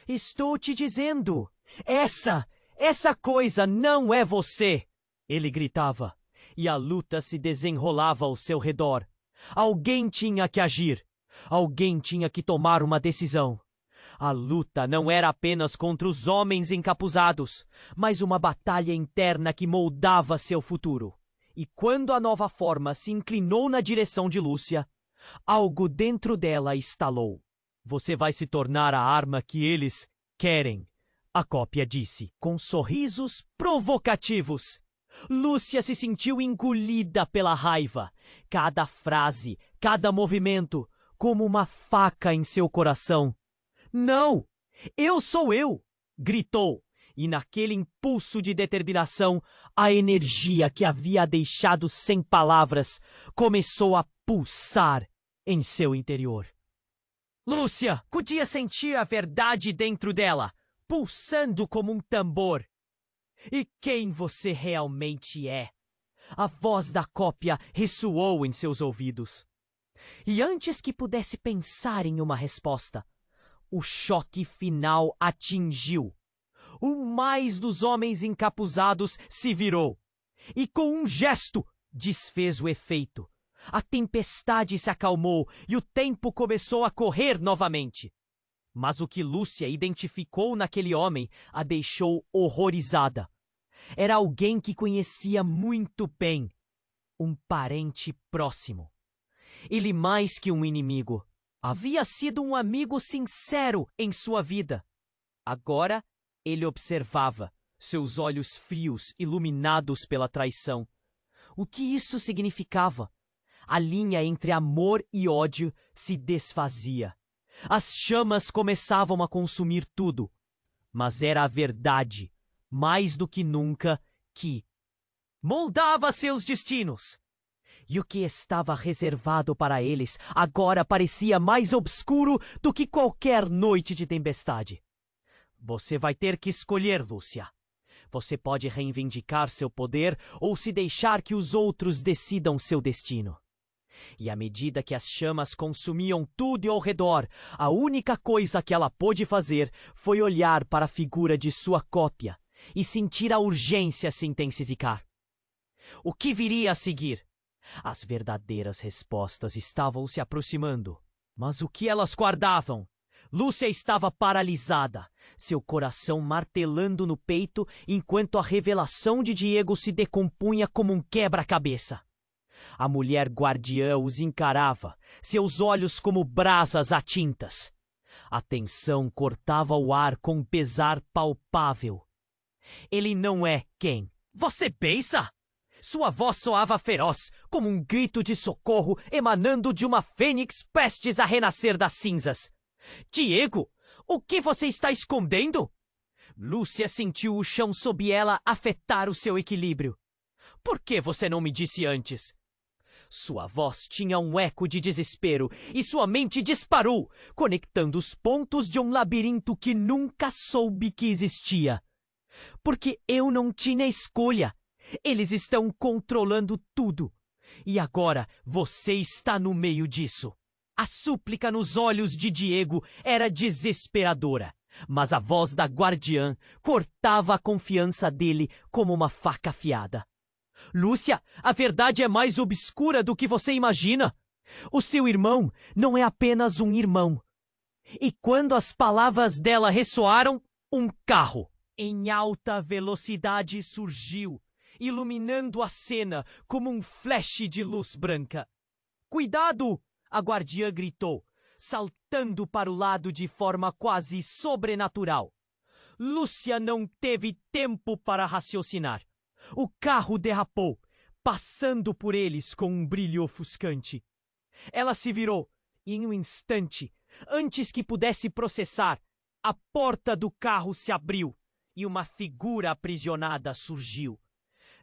Estou te dizendo, essa coisa não é você! Ele gritava, e a luta se desenrolava ao seu redor. Alguém tinha que agir. Alguém tinha que tomar uma decisão. A luta não era apenas contra os homens encapuzados, mas uma batalha interna que moldava seu futuro. E quando a nova forma se inclinou na direção de Lúcia, algo dentro dela estalou. Você vai se tornar a arma que eles querem, a cópia disse, com sorrisos provocativos. Lúcia se sentiu engolida pela raiva. Cada frase, cada movimento, como uma faca em seu coração. Não! Eu sou eu! Gritou, e naquele impulso de determinação, a energia que havia deixado sem palavras começou a pulsar em seu interior. Lúcia podia sentir a verdade dentro dela, pulsando como um tambor. E quem você realmente é? A voz da cópia ressoou em seus ouvidos. E antes que pudesse pensar em uma resposta, o choque final atingiu. O mais dos homens encapuzados se virou e, com um gesto, desfez o efeito. A tempestade se acalmou e o tempo começou a correr novamente. Mas o que Lúcia identificou naquele homem a deixou horrorizada. Era alguém que conhecia muito bem, um parente próximo. Ele, mais que um inimigo, havia sido um amigo sincero em sua vida. Agora ele observava, seus olhos frios iluminados pela traição. O que isso significava? A linha entre amor e ódio se desfazia. As chamas começavam a consumir tudo. Mas era a verdade, mais do que nunca, que moldava seus destinos. E o que estava reservado para eles agora parecia mais obscuro do que qualquer noite de tempestade. Você vai ter que escolher, Lúcia. Você pode reivindicar seu poder ou se deixar que os outros decidam seu destino. E à medida que as chamas consumiam tudo ao redor, a única coisa que ela pôde fazer foi olhar para a figura de sua cópia e sentir a urgência se intensificar. O que viria a seguir? As verdadeiras respostas estavam se aproximando. Mas o que elas guardavam? Lúcia estava paralisada, seu coração martelando no peito enquanto a revelação de Diego se decompunha como um quebra-cabeça. A mulher guardiã os encarava, seus olhos como brasas atintas. A tensão cortava o ar com um pesar palpável. Ele não é quem você pensa? Sua voz soava feroz, como um grito de socorro emanando de uma fênix prestes a renascer das cinzas. Diego, o que você está escondendo? Lúcia sentiu o chão sob ela afetar o seu equilíbrio. Por que você não me disse antes? Sua voz tinha um eco de desespero e sua mente disparou, conectando os pontos de um labirinto que nunca soube que existia. Porque eu não tinha escolha. Eles estão controlando tudo. E agora você está no meio disso. A súplica nos olhos de Diego era desesperadora, mas a voz da guardiã cortava a confiança dele como uma faca afiada. Lúcia, a verdade é mais obscura do que você imagina. O seu irmão não é apenas um irmão. E quando as palavras dela ressoaram, um carro em alta velocidade surgiu, iluminando a cena como um flash de luz branca. Cuidado! A guardiã gritou, saltando para o lado de forma quase sobrenatural. Lúcia não teve tempo para raciocinar. O carro derrapou, passando por eles com um brilho ofuscante. Ela se virou e, em um instante, antes que pudesse processar, a porta do carro se abriu e uma figura aprisionada surgiu.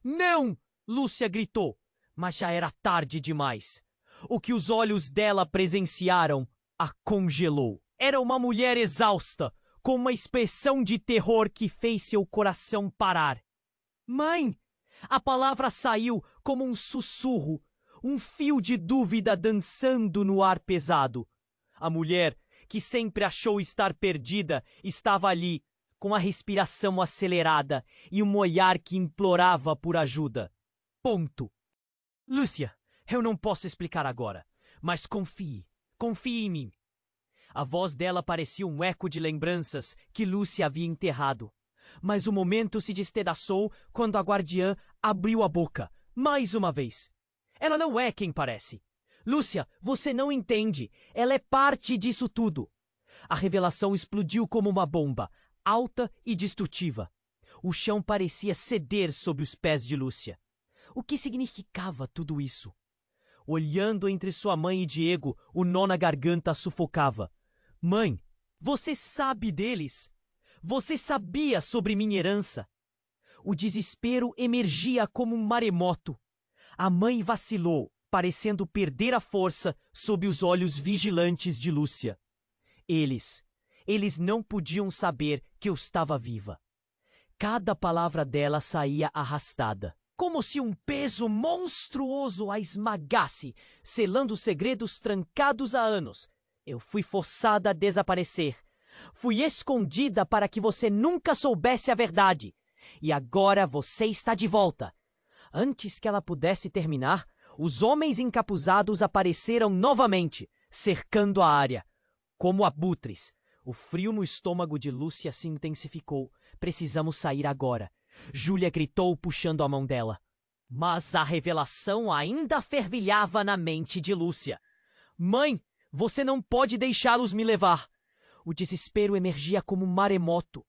Não! Lúcia gritou, mas já era tarde demais. O que os olhos dela presenciaram a congelou. Era uma mulher exausta, com uma expressão de terror que fez seu coração parar. Mãe! A palavra saiu como um sussurro, um fio de dúvida dançando no ar pesado. A mulher, que sempre achou estar perdida, estava ali, com a respiração acelerada e um olhar que implorava por ajuda. Ponto. Lúcia, eu não posso explicar agora, mas confie em mim. A voz dela parecia um eco de lembranças que Lúcia havia enterrado. Mas o momento se despedaçou quando a guardiã abriu a boca, mais uma vez. Ela não é quem parece. Lúcia, você não entende. Ela é parte disso tudo. A revelação explodiu como uma bomba, alta e destrutiva. O chão parecia ceder sob os pés de Lúcia. O que significava tudo isso? Olhando entre sua mãe e Diego, o nó na garganta a sufocava. Mãe, você sabe deles? Você sabia sobre minha herança? O desespero emergia como um maremoto. A mãe vacilou, parecendo perder a força sob os olhos vigilantes de Lúcia. Eles não podiam saber que eu estava viva. Cada palavra dela saía arrastada, como se um peso monstruoso a esmagasse, selando segredos trancados há anos. Eu fui forçada a desaparecer. Fui escondida para que você nunca soubesse a verdade. E agora você está de volta. Antes que ela pudesse terminar, os homens encapuzados apareceram novamente, cercando a área. Como abutres, o frio no estômago de Lúcia se intensificou. Precisamos sair agora. Júlia gritou, puxando a mão dela. Mas a revelação ainda fervilhava na mente de Lúcia. Mãe, você não pode deixá-los me levar. O desespero emergia como um maremoto.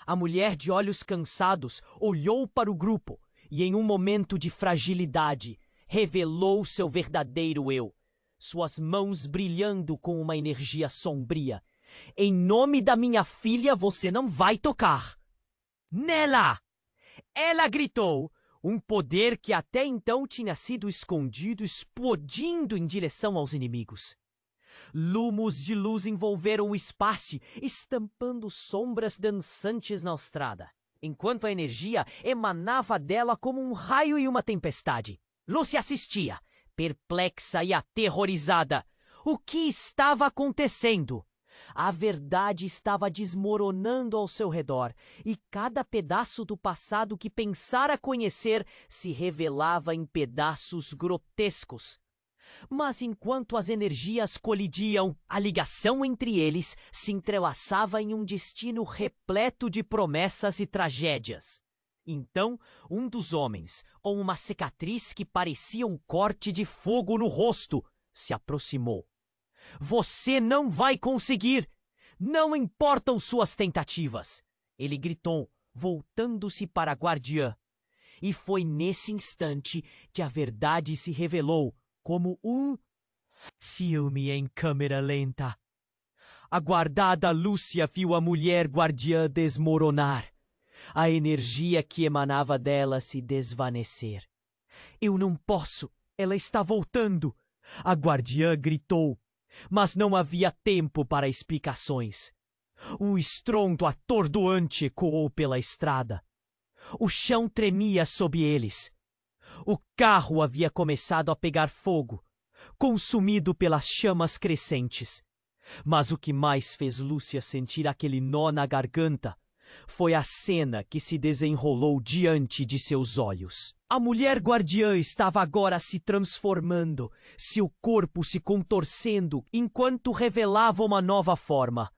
A mulher de olhos cansados olhou para o grupo e, em um momento de fragilidade, revelou seu verdadeiro eu. Suas mãos brilhando com uma energia sombria. Em nome da minha filha, você não vai tocar. Nela! Ela gritou, um poder que até então tinha sido escondido explodindo em direção aos inimigos. Lumos de luz envolveram o espaço, estampando sombras dançantes na estrada, enquanto a energia emanava dela como um raio e uma tempestade. Lúcia assistia, perplexa e aterrorizada. O que estava acontecendo? A verdade estava desmoronando ao seu redor, e cada pedaço do passado que pensara conhecer se revelava em pedaços grotescos. Mas enquanto as energias colidiam, a ligação entre eles se entrelaçava em um destino repleto de promessas e tragédias. Então, um dos homens, com uma cicatriz que parecia um corte de fogo no rosto, se aproximou. Você não vai conseguir! Não importam suas tentativas! Ele gritou, voltando-se para a guardiã. E foi nesse instante que a verdade se revelou como um filme em câmera lenta. A guardada Lúcia viu a mulher guardiã desmoronar, a energia que emanava dela se desvanecer. Eu não posso! Ela está voltando! A guardiã gritou. Mas não havia tempo para explicações. Um estrondo atordoante ecoou pela estrada. O chão tremia sob eles. O carro havia começado a pegar fogo, consumido pelas chamas crescentes. Mas o que mais fez Lúcia sentir aquele nó na garganta foi a cena que se desenrolou diante de seus olhos. A mulher guardiã estava agora se transformando, seu corpo se contorcendo enquanto revelava uma nova forma.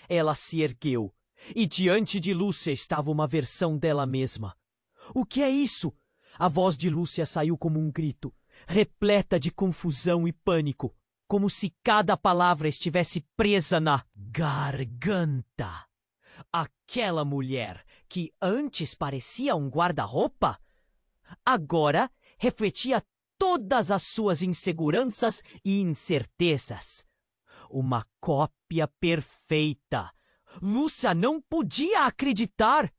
Ela se ergueu, e diante de Lúcia estava uma versão dela mesma. O que é isso? A voz de Lúcia saiu como um grito, repleta de confusão e pânico, como se cada palavra estivesse presa na garganta. Aquela mulher, que antes parecia um guarda-roupa, agora refletia todas as suas inseguranças e incertezas. Uma cópia perfeita. Lúcia não podia acreditar.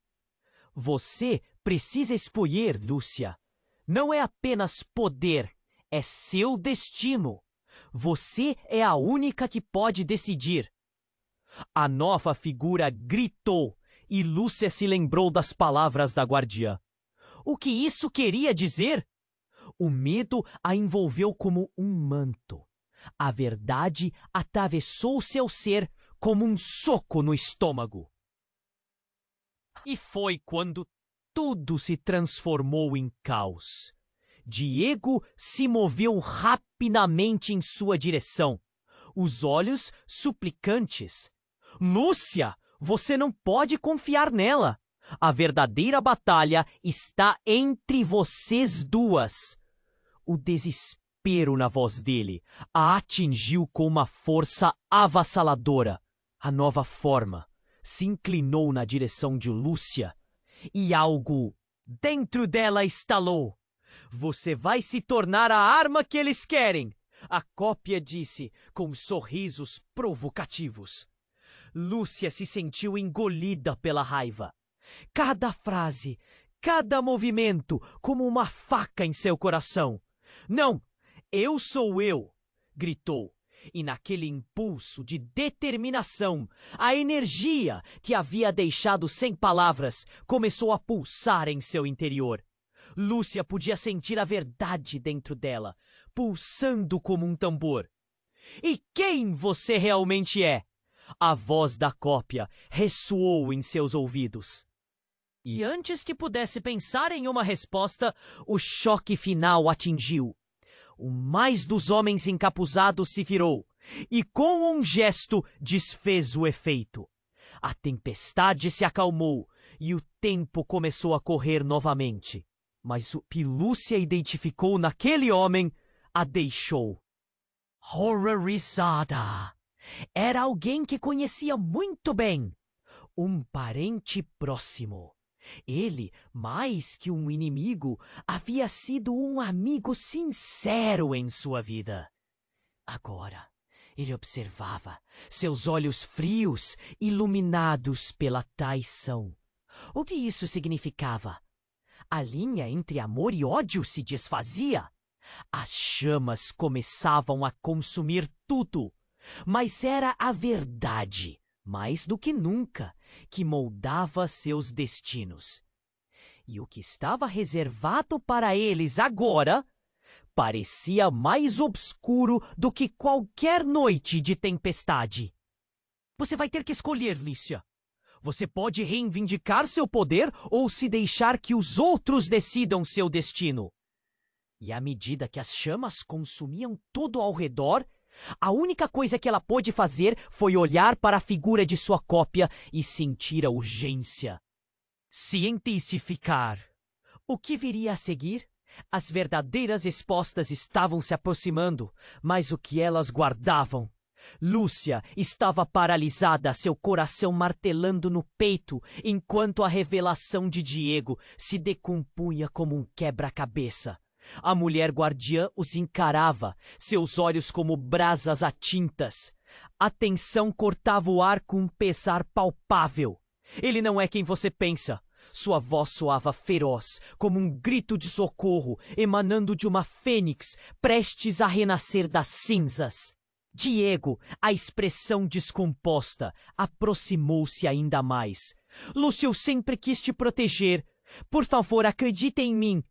Você precisa escolher, Lúcia. Não é apenas poder, é seu destino. Você é a única que pode decidir. A nova figura gritou e Lúcia se lembrou das palavras da guardiã. O que isso queria dizer? O medo a envolveu como um manto. A verdade atravessou seu ser como um soco no estômago. E foi quando tudo se transformou em caos. Diego se moveu rapidamente em sua direção, os olhos suplicantes. Lúcia, você não pode confiar nela. A verdadeira batalha está entre vocês duas. O desespero na voz dele a atingiu com uma força avassaladora. A nova forma se inclinou na direção de Lúcia e algo dentro dela estalou. Você vai se tornar a arma que eles querem, a cópia disse com sorrisos provocativos. Lúcia se sentiu engolida pela raiva. Cada frase, cada movimento, como uma faca em seu coração. Não, eu sou eu, gritou. E naquele impulso de determinação, a energia que havia deixado sem palavras começou a pulsar em seu interior. Lúcia podia sentir a verdade dentro dela, pulsando como um tambor. E quem você realmente é? A voz da cópia ressoou em seus ouvidos. E antes que pudesse pensar em uma resposta, o choque final atingiu. O mais dos homens encapuzados se virou e, com um gesto, desfez o efeito. A tempestade se acalmou e o tempo começou a correr novamente. Mas o que Lúcia identificou naquele homem a deixou horrorizada. Era alguém que conhecia muito bem, um parente próximo. Ele, mais que um inimigo, havia sido um amigo sincero em sua vida. Agora, ele observava, seus olhos frios, iluminados pela traição. O que isso significava? A linha entre amor e ódio se desfazia. As chamas começavam a consumir tudo, mas era a verdade, mais do que nunca, que moldava seus destinos. E o que estava reservado para eles agora parecia mais obscuro do que qualquer noite de tempestade. Você vai ter que escolher, Lúcia. Você pode reivindicar seu poder ou se deixar que os outros decidam seu destino. E à medida que as chamas consumiam tudo ao redor, a única coisa que ela pôde fazer foi olhar para a figura de sua cópia e sentir a urgência. Se intensificar. O que viria a seguir? As verdadeiras respostas estavam se aproximando, mas o que elas guardavam? Lúcia estava paralisada, seu coração martelando no peito, enquanto a revelação de Diego se decompunha como um quebra-cabeça. A mulher guardiã os encarava, seus olhos como brasas atintas. A tensão cortava o ar com um pesar palpável. Ele não é quem você pensa. Sua voz soava feroz, como um grito de socorro, emanando de uma fênix prestes a renascer das cinzas. Diego, a expressão descomposta, aproximou-se ainda mais. Lúcia, eu sempre quis te proteger. Por favor, acredite em mim.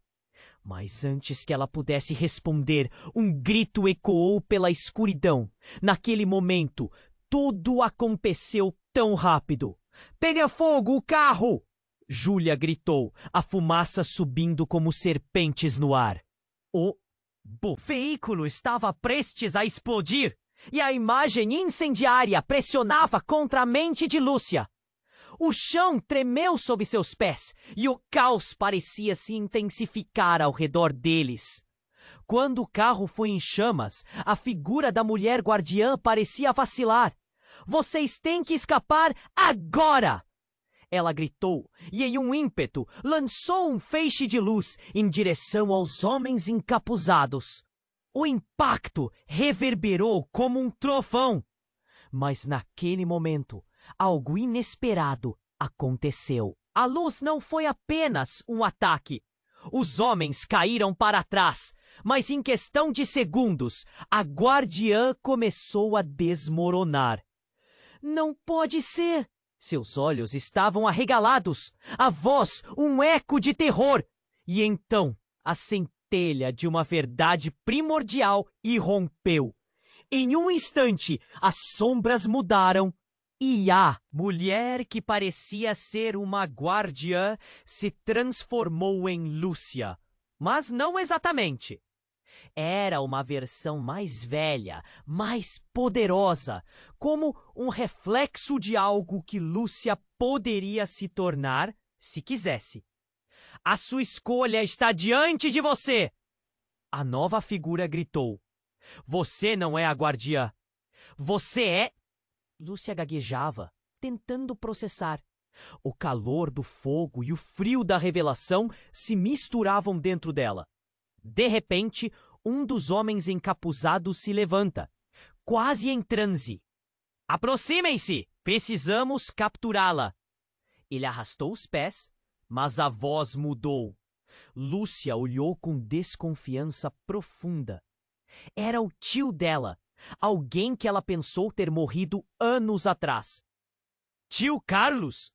Mas antes que ela pudesse responder, um grito ecoou pela escuridão. Naquele momento, tudo aconteceu tão rápido. Pegue fogo o carro! Júlia gritou, a fumaça subindo como serpentes no ar. O veículo estava prestes a explodir e a imagem incendiária pressionava contra a mente de Lúcia. O chão tremeu sob seus pés e o caos parecia se intensificar ao redor deles. Quando o carro foi em chamas, a figura da mulher guardiã parecia vacilar. Vocês têm que escapar agora! Ela gritou e, em um ímpeto, lançou um feixe de luz em direção aos homens encapuzados. O impacto reverberou como um trovão. Mas naquele momento, algo inesperado aconteceu. A luz não foi apenas um ataque. Os homens caíram para trás, mas em questão de segundos, a guardiã começou a desmoronar. Não pode ser! Seus olhos estavam arregalados, a voz um eco de terror. E então, a centelha de uma verdade primordial irrompeu. Em um instante, as sombras mudaram e a mulher que parecia ser uma guardiã se transformou em Lúcia. Mas não exatamente. Era uma versão mais velha, mais poderosa, como um reflexo de algo que Lúcia poderia se tornar se quisesse. A sua escolha está diante de você! A nova figura gritou. Você não é a guardiã. Você é... Lúcia gaguejava, tentando processar. O calor do fogo e o frio da revelação se misturavam dentro dela. De repente, um dos homens encapuzados se levanta, quase em transe. Aproximem-se! Precisamos capturá-la. Ele arrastou os pés, mas a voz mudou. Lúcia olhou com desconfiança profunda. Era o tio dela, alguém que ela pensou ter morrido anos atrás. Tio Carlos!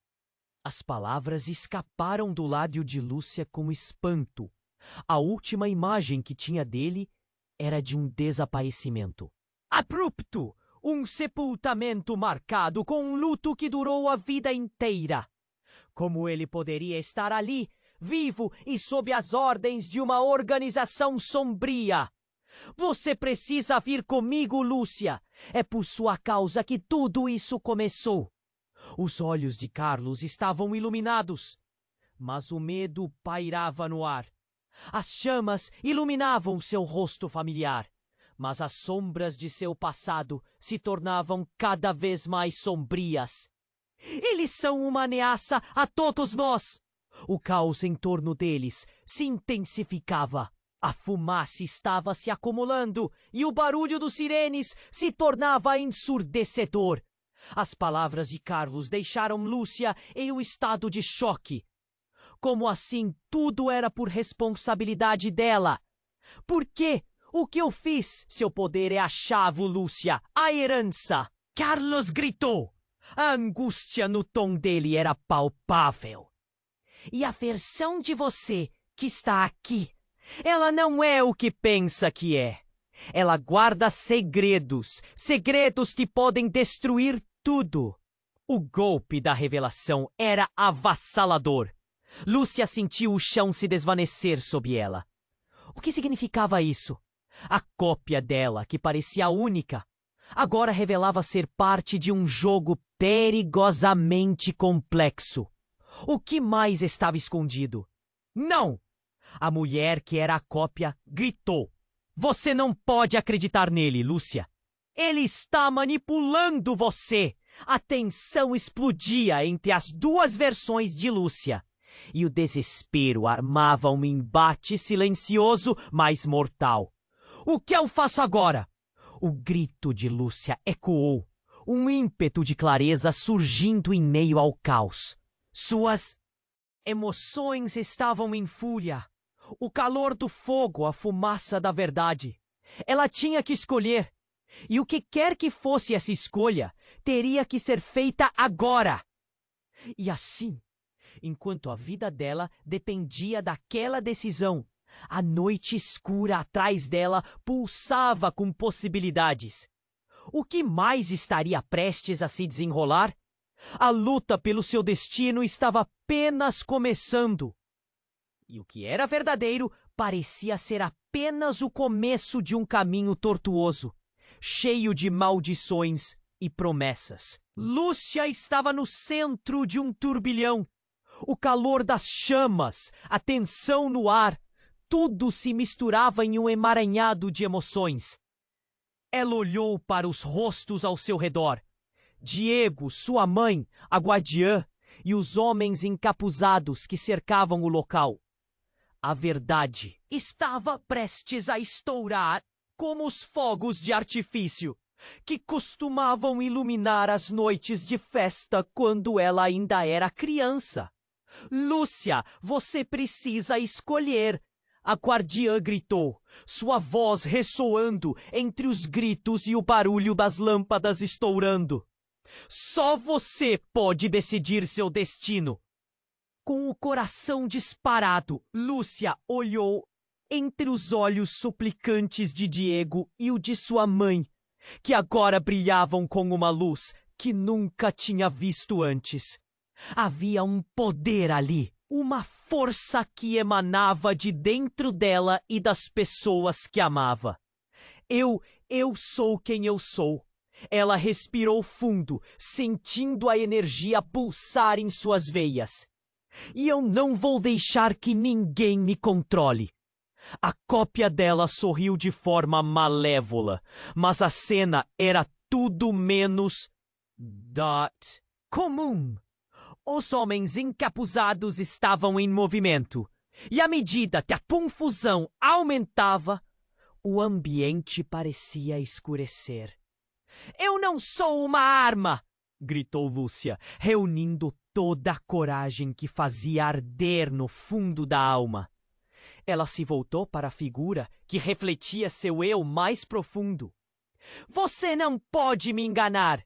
As palavras escaparam do lábio de Lúcia com espanto. A última imagem que tinha dele era de um desaparecimento. Abrupto! Um sepultamento marcado com um luto que durou a vida inteira. Como ele poderia estar ali, vivo e sob as ordens de uma organização sombria? Você precisa vir comigo, Lúcia. É por sua causa que tudo isso começou. Os olhos de Carlos estavam iluminados, mas o medo pairava no ar. As chamas iluminavam seu rosto familiar, mas as sombras de seu passado se tornavam cada vez mais sombrias. Eles são uma ameaça a todos nós! O caos em torno deles se intensificava. A fumaça estava se acumulando e o barulho dos sirenes se tornava ensurdecedor. As palavras de Carlos deixaram Lúcia em um estado de choque. Como assim tudo era por responsabilidade dela? Por quê? O que eu fiz? Seu poder é a chave, Lúcia, a herança! Carlos gritou. A angústia no tom dele era palpável. E a versão de você que está aqui, ela não é o que pensa que é. Ela guarda segredos, segredos que podem destruir tudo. O golpe da revelação era avassalador. Lúcia sentiu o chão se desvanecer sob ela. O que significava isso? A cópia dela, que parecia única, agora revelava ser parte de um jogo perigosamente complexo. O que mais estava escondido? Não! A mulher que era a cópia gritou. Você não pode acreditar nele, Lúcia. Ele está manipulando você. A tensão explodia entre as duas versões de Lúcia. E o desespero armava um embate silencioso, mas mortal. O que eu faço agora? O grito de Lúcia ecoou, um ímpeto de clareza surgindo em meio ao caos. Suas emoções estavam em fúria. O calor do fogo, a fumaça da verdade. Ela tinha que escolher. E o que quer que fosse essa escolha, teria que ser feita agora. E assim, enquanto a vida dela dependia daquela decisão, a noite escura atrás dela pulsava com possibilidades. O que mais estaria prestes a se desenrolar? A luta pelo seu destino estava apenas começando. E o que era verdadeiro parecia ser apenas o começo de um caminho tortuoso, cheio de maldições e promessas. Lúcia estava no centro de um turbilhão. O calor das chamas, a tensão no ar, tudo se misturava em um emaranhado de emoções. Ela olhou para os rostos ao seu redor. Diego, sua mãe, a guardiã, e os homens encapuzados que cercavam o local. A verdade estava prestes a estourar como os fogos de artifício que costumavam iluminar as noites de festa quando ela ainda era criança. Lúcia, você precisa escolher. A guardiã gritou, sua voz ressoando entre os gritos e o barulho das lâmpadas estourando. Só você pode decidir seu destino. Com o coração disparado, Lúcia olhou entre os olhos suplicantes de Diego e o de sua mãe, que agora brilhavam com uma luz que nunca tinha visto antes. Havia um poder ali, uma força que emanava de dentro dela e das pessoas que amava. Eu sou quem eu sou. Ela respirou fundo, sentindo a energia pulsar em suas veias. E eu não vou deixar que ninguém me controle. A cópia dela sorriu de forma malévola, mas a cena era tudo menos comum. Os homens encapuzados estavam em movimento, e à medida que a confusão aumentava, o ambiente parecia escurecer. Eu não sou uma arma! Gritou Lúcia, reunindo toda a coragem que fazia arder no fundo da alma. Ela se voltou para a figura que refletia seu eu mais profundo. Você não pode me enganar!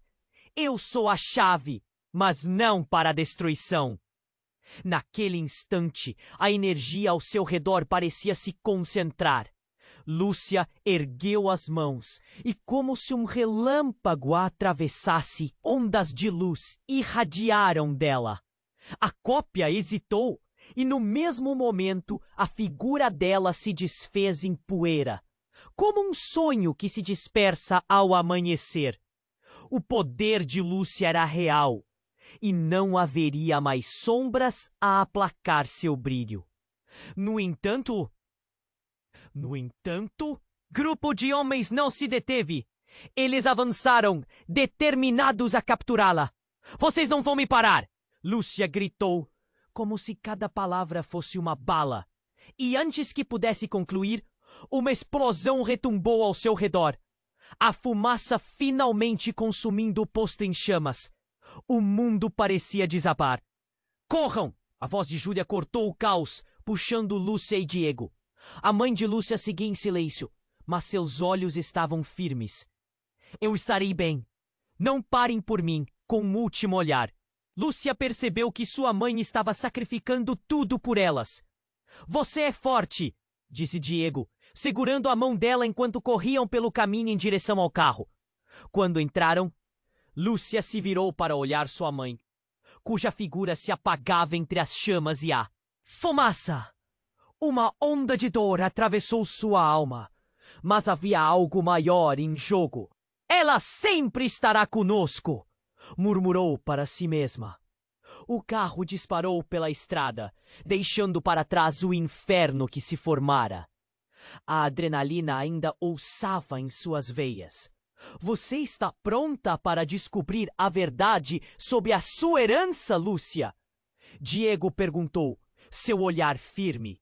Eu sou a chave, mas não para a destruição. Naquele instante, a energia ao seu redor parecia se concentrar. Lúcia ergueu as mãos e, como se um relâmpago a atravessasse, ondas de luz irradiaram dela. A cópia hesitou e, no mesmo momento, a figura dela se desfez em poeira, como um sonho que se dispersa ao amanhecer. O poder de Lúcia era real e não haveria mais sombras a aplacar seu brilho. No entanto, grupo de homens não se deteve. Eles avançaram, determinados a capturá-la. Vocês não vão me parar! Lúcia gritou, como se cada palavra fosse uma bala. E antes que pudesse concluir, uma explosão retumbou ao seu redor. A fumaça finalmente consumindo o posto em chamas. O mundo parecia desabar. Corram! A voz de Júlia cortou o caos, puxando Lúcia e Diego. A mãe de Lúcia seguia em silêncio, mas seus olhos estavam firmes. Eu estarei bem. Não parem por mim, com um último olhar. Lúcia percebeu que sua mãe estava sacrificando tudo por elas. Você é forte, disse Diego, segurando a mão dela enquanto corriam pelo caminho em direção ao carro. Quando entraram, Lúcia se virou para olhar sua mãe, cuja figura se apagava entre as chamas e a fumaça. Uma onda de dor atravessou sua alma, mas havia algo maior em jogo. Ela sempre estará conosco, murmurou para si mesma. O carro disparou pela estrada, deixando para trás o inferno que se formara. A adrenalina ainda pulsava em suas veias. Você está pronta para descobrir a verdade sobre a sua herança, Lúcia? Diego perguntou, seu olhar firme.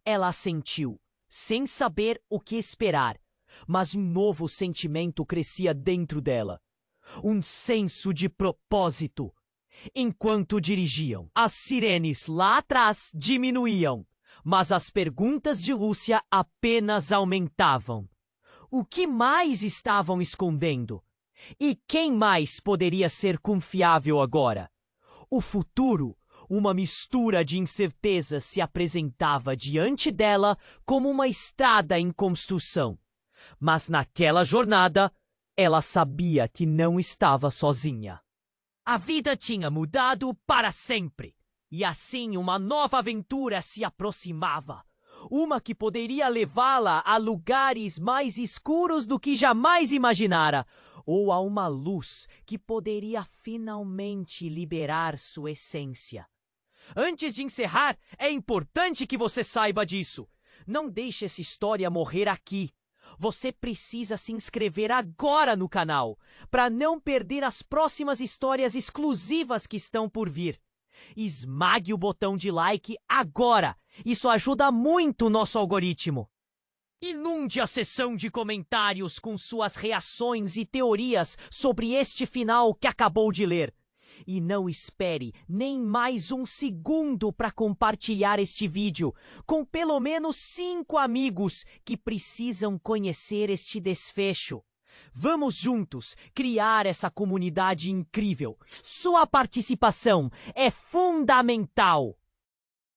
Ela assentiu, sem saber o que esperar, mas um novo sentimento crescia dentro dela. Um senso de propósito. Enquanto dirigiam, as sirenes lá atrás diminuíam, mas as perguntas de Lúcia apenas aumentavam. O que mais estavam escondendo? E quem mais poderia ser confiável agora? O futuro, uma mistura de incertezas, se apresentava diante dela como uma estrada em construção. Mas naquela jornada, ela sabia que não estava sozinha. A vida tinha mudado para sempre, e assim uma nova aventura se aproximava. Uma que poderia levá-la a lugares mais escuros do que jamais imaginara, ou a uma luz que poderia finalmente liberar sua essência. Antes de encerrar, é importante que você saiba disso. Não deixe essa história morrer aqui. Você precisa se inscrever agora no canal, para não perder as próximas histórias exclusivas que estão por vir. Esmague o botão de like agora! Isso ajuda muito o nosso algoritmo. Inunde a seção de comentários com suas reações e teorias sobre este final que acabou de ler. E não espere nem mais um segundo para compartilhar este vídeo com pelo menos 5 amigos que precisam conhecer este desfecho. Vamos juntos criar essa comunidade incrível. Sua participação é fundamental.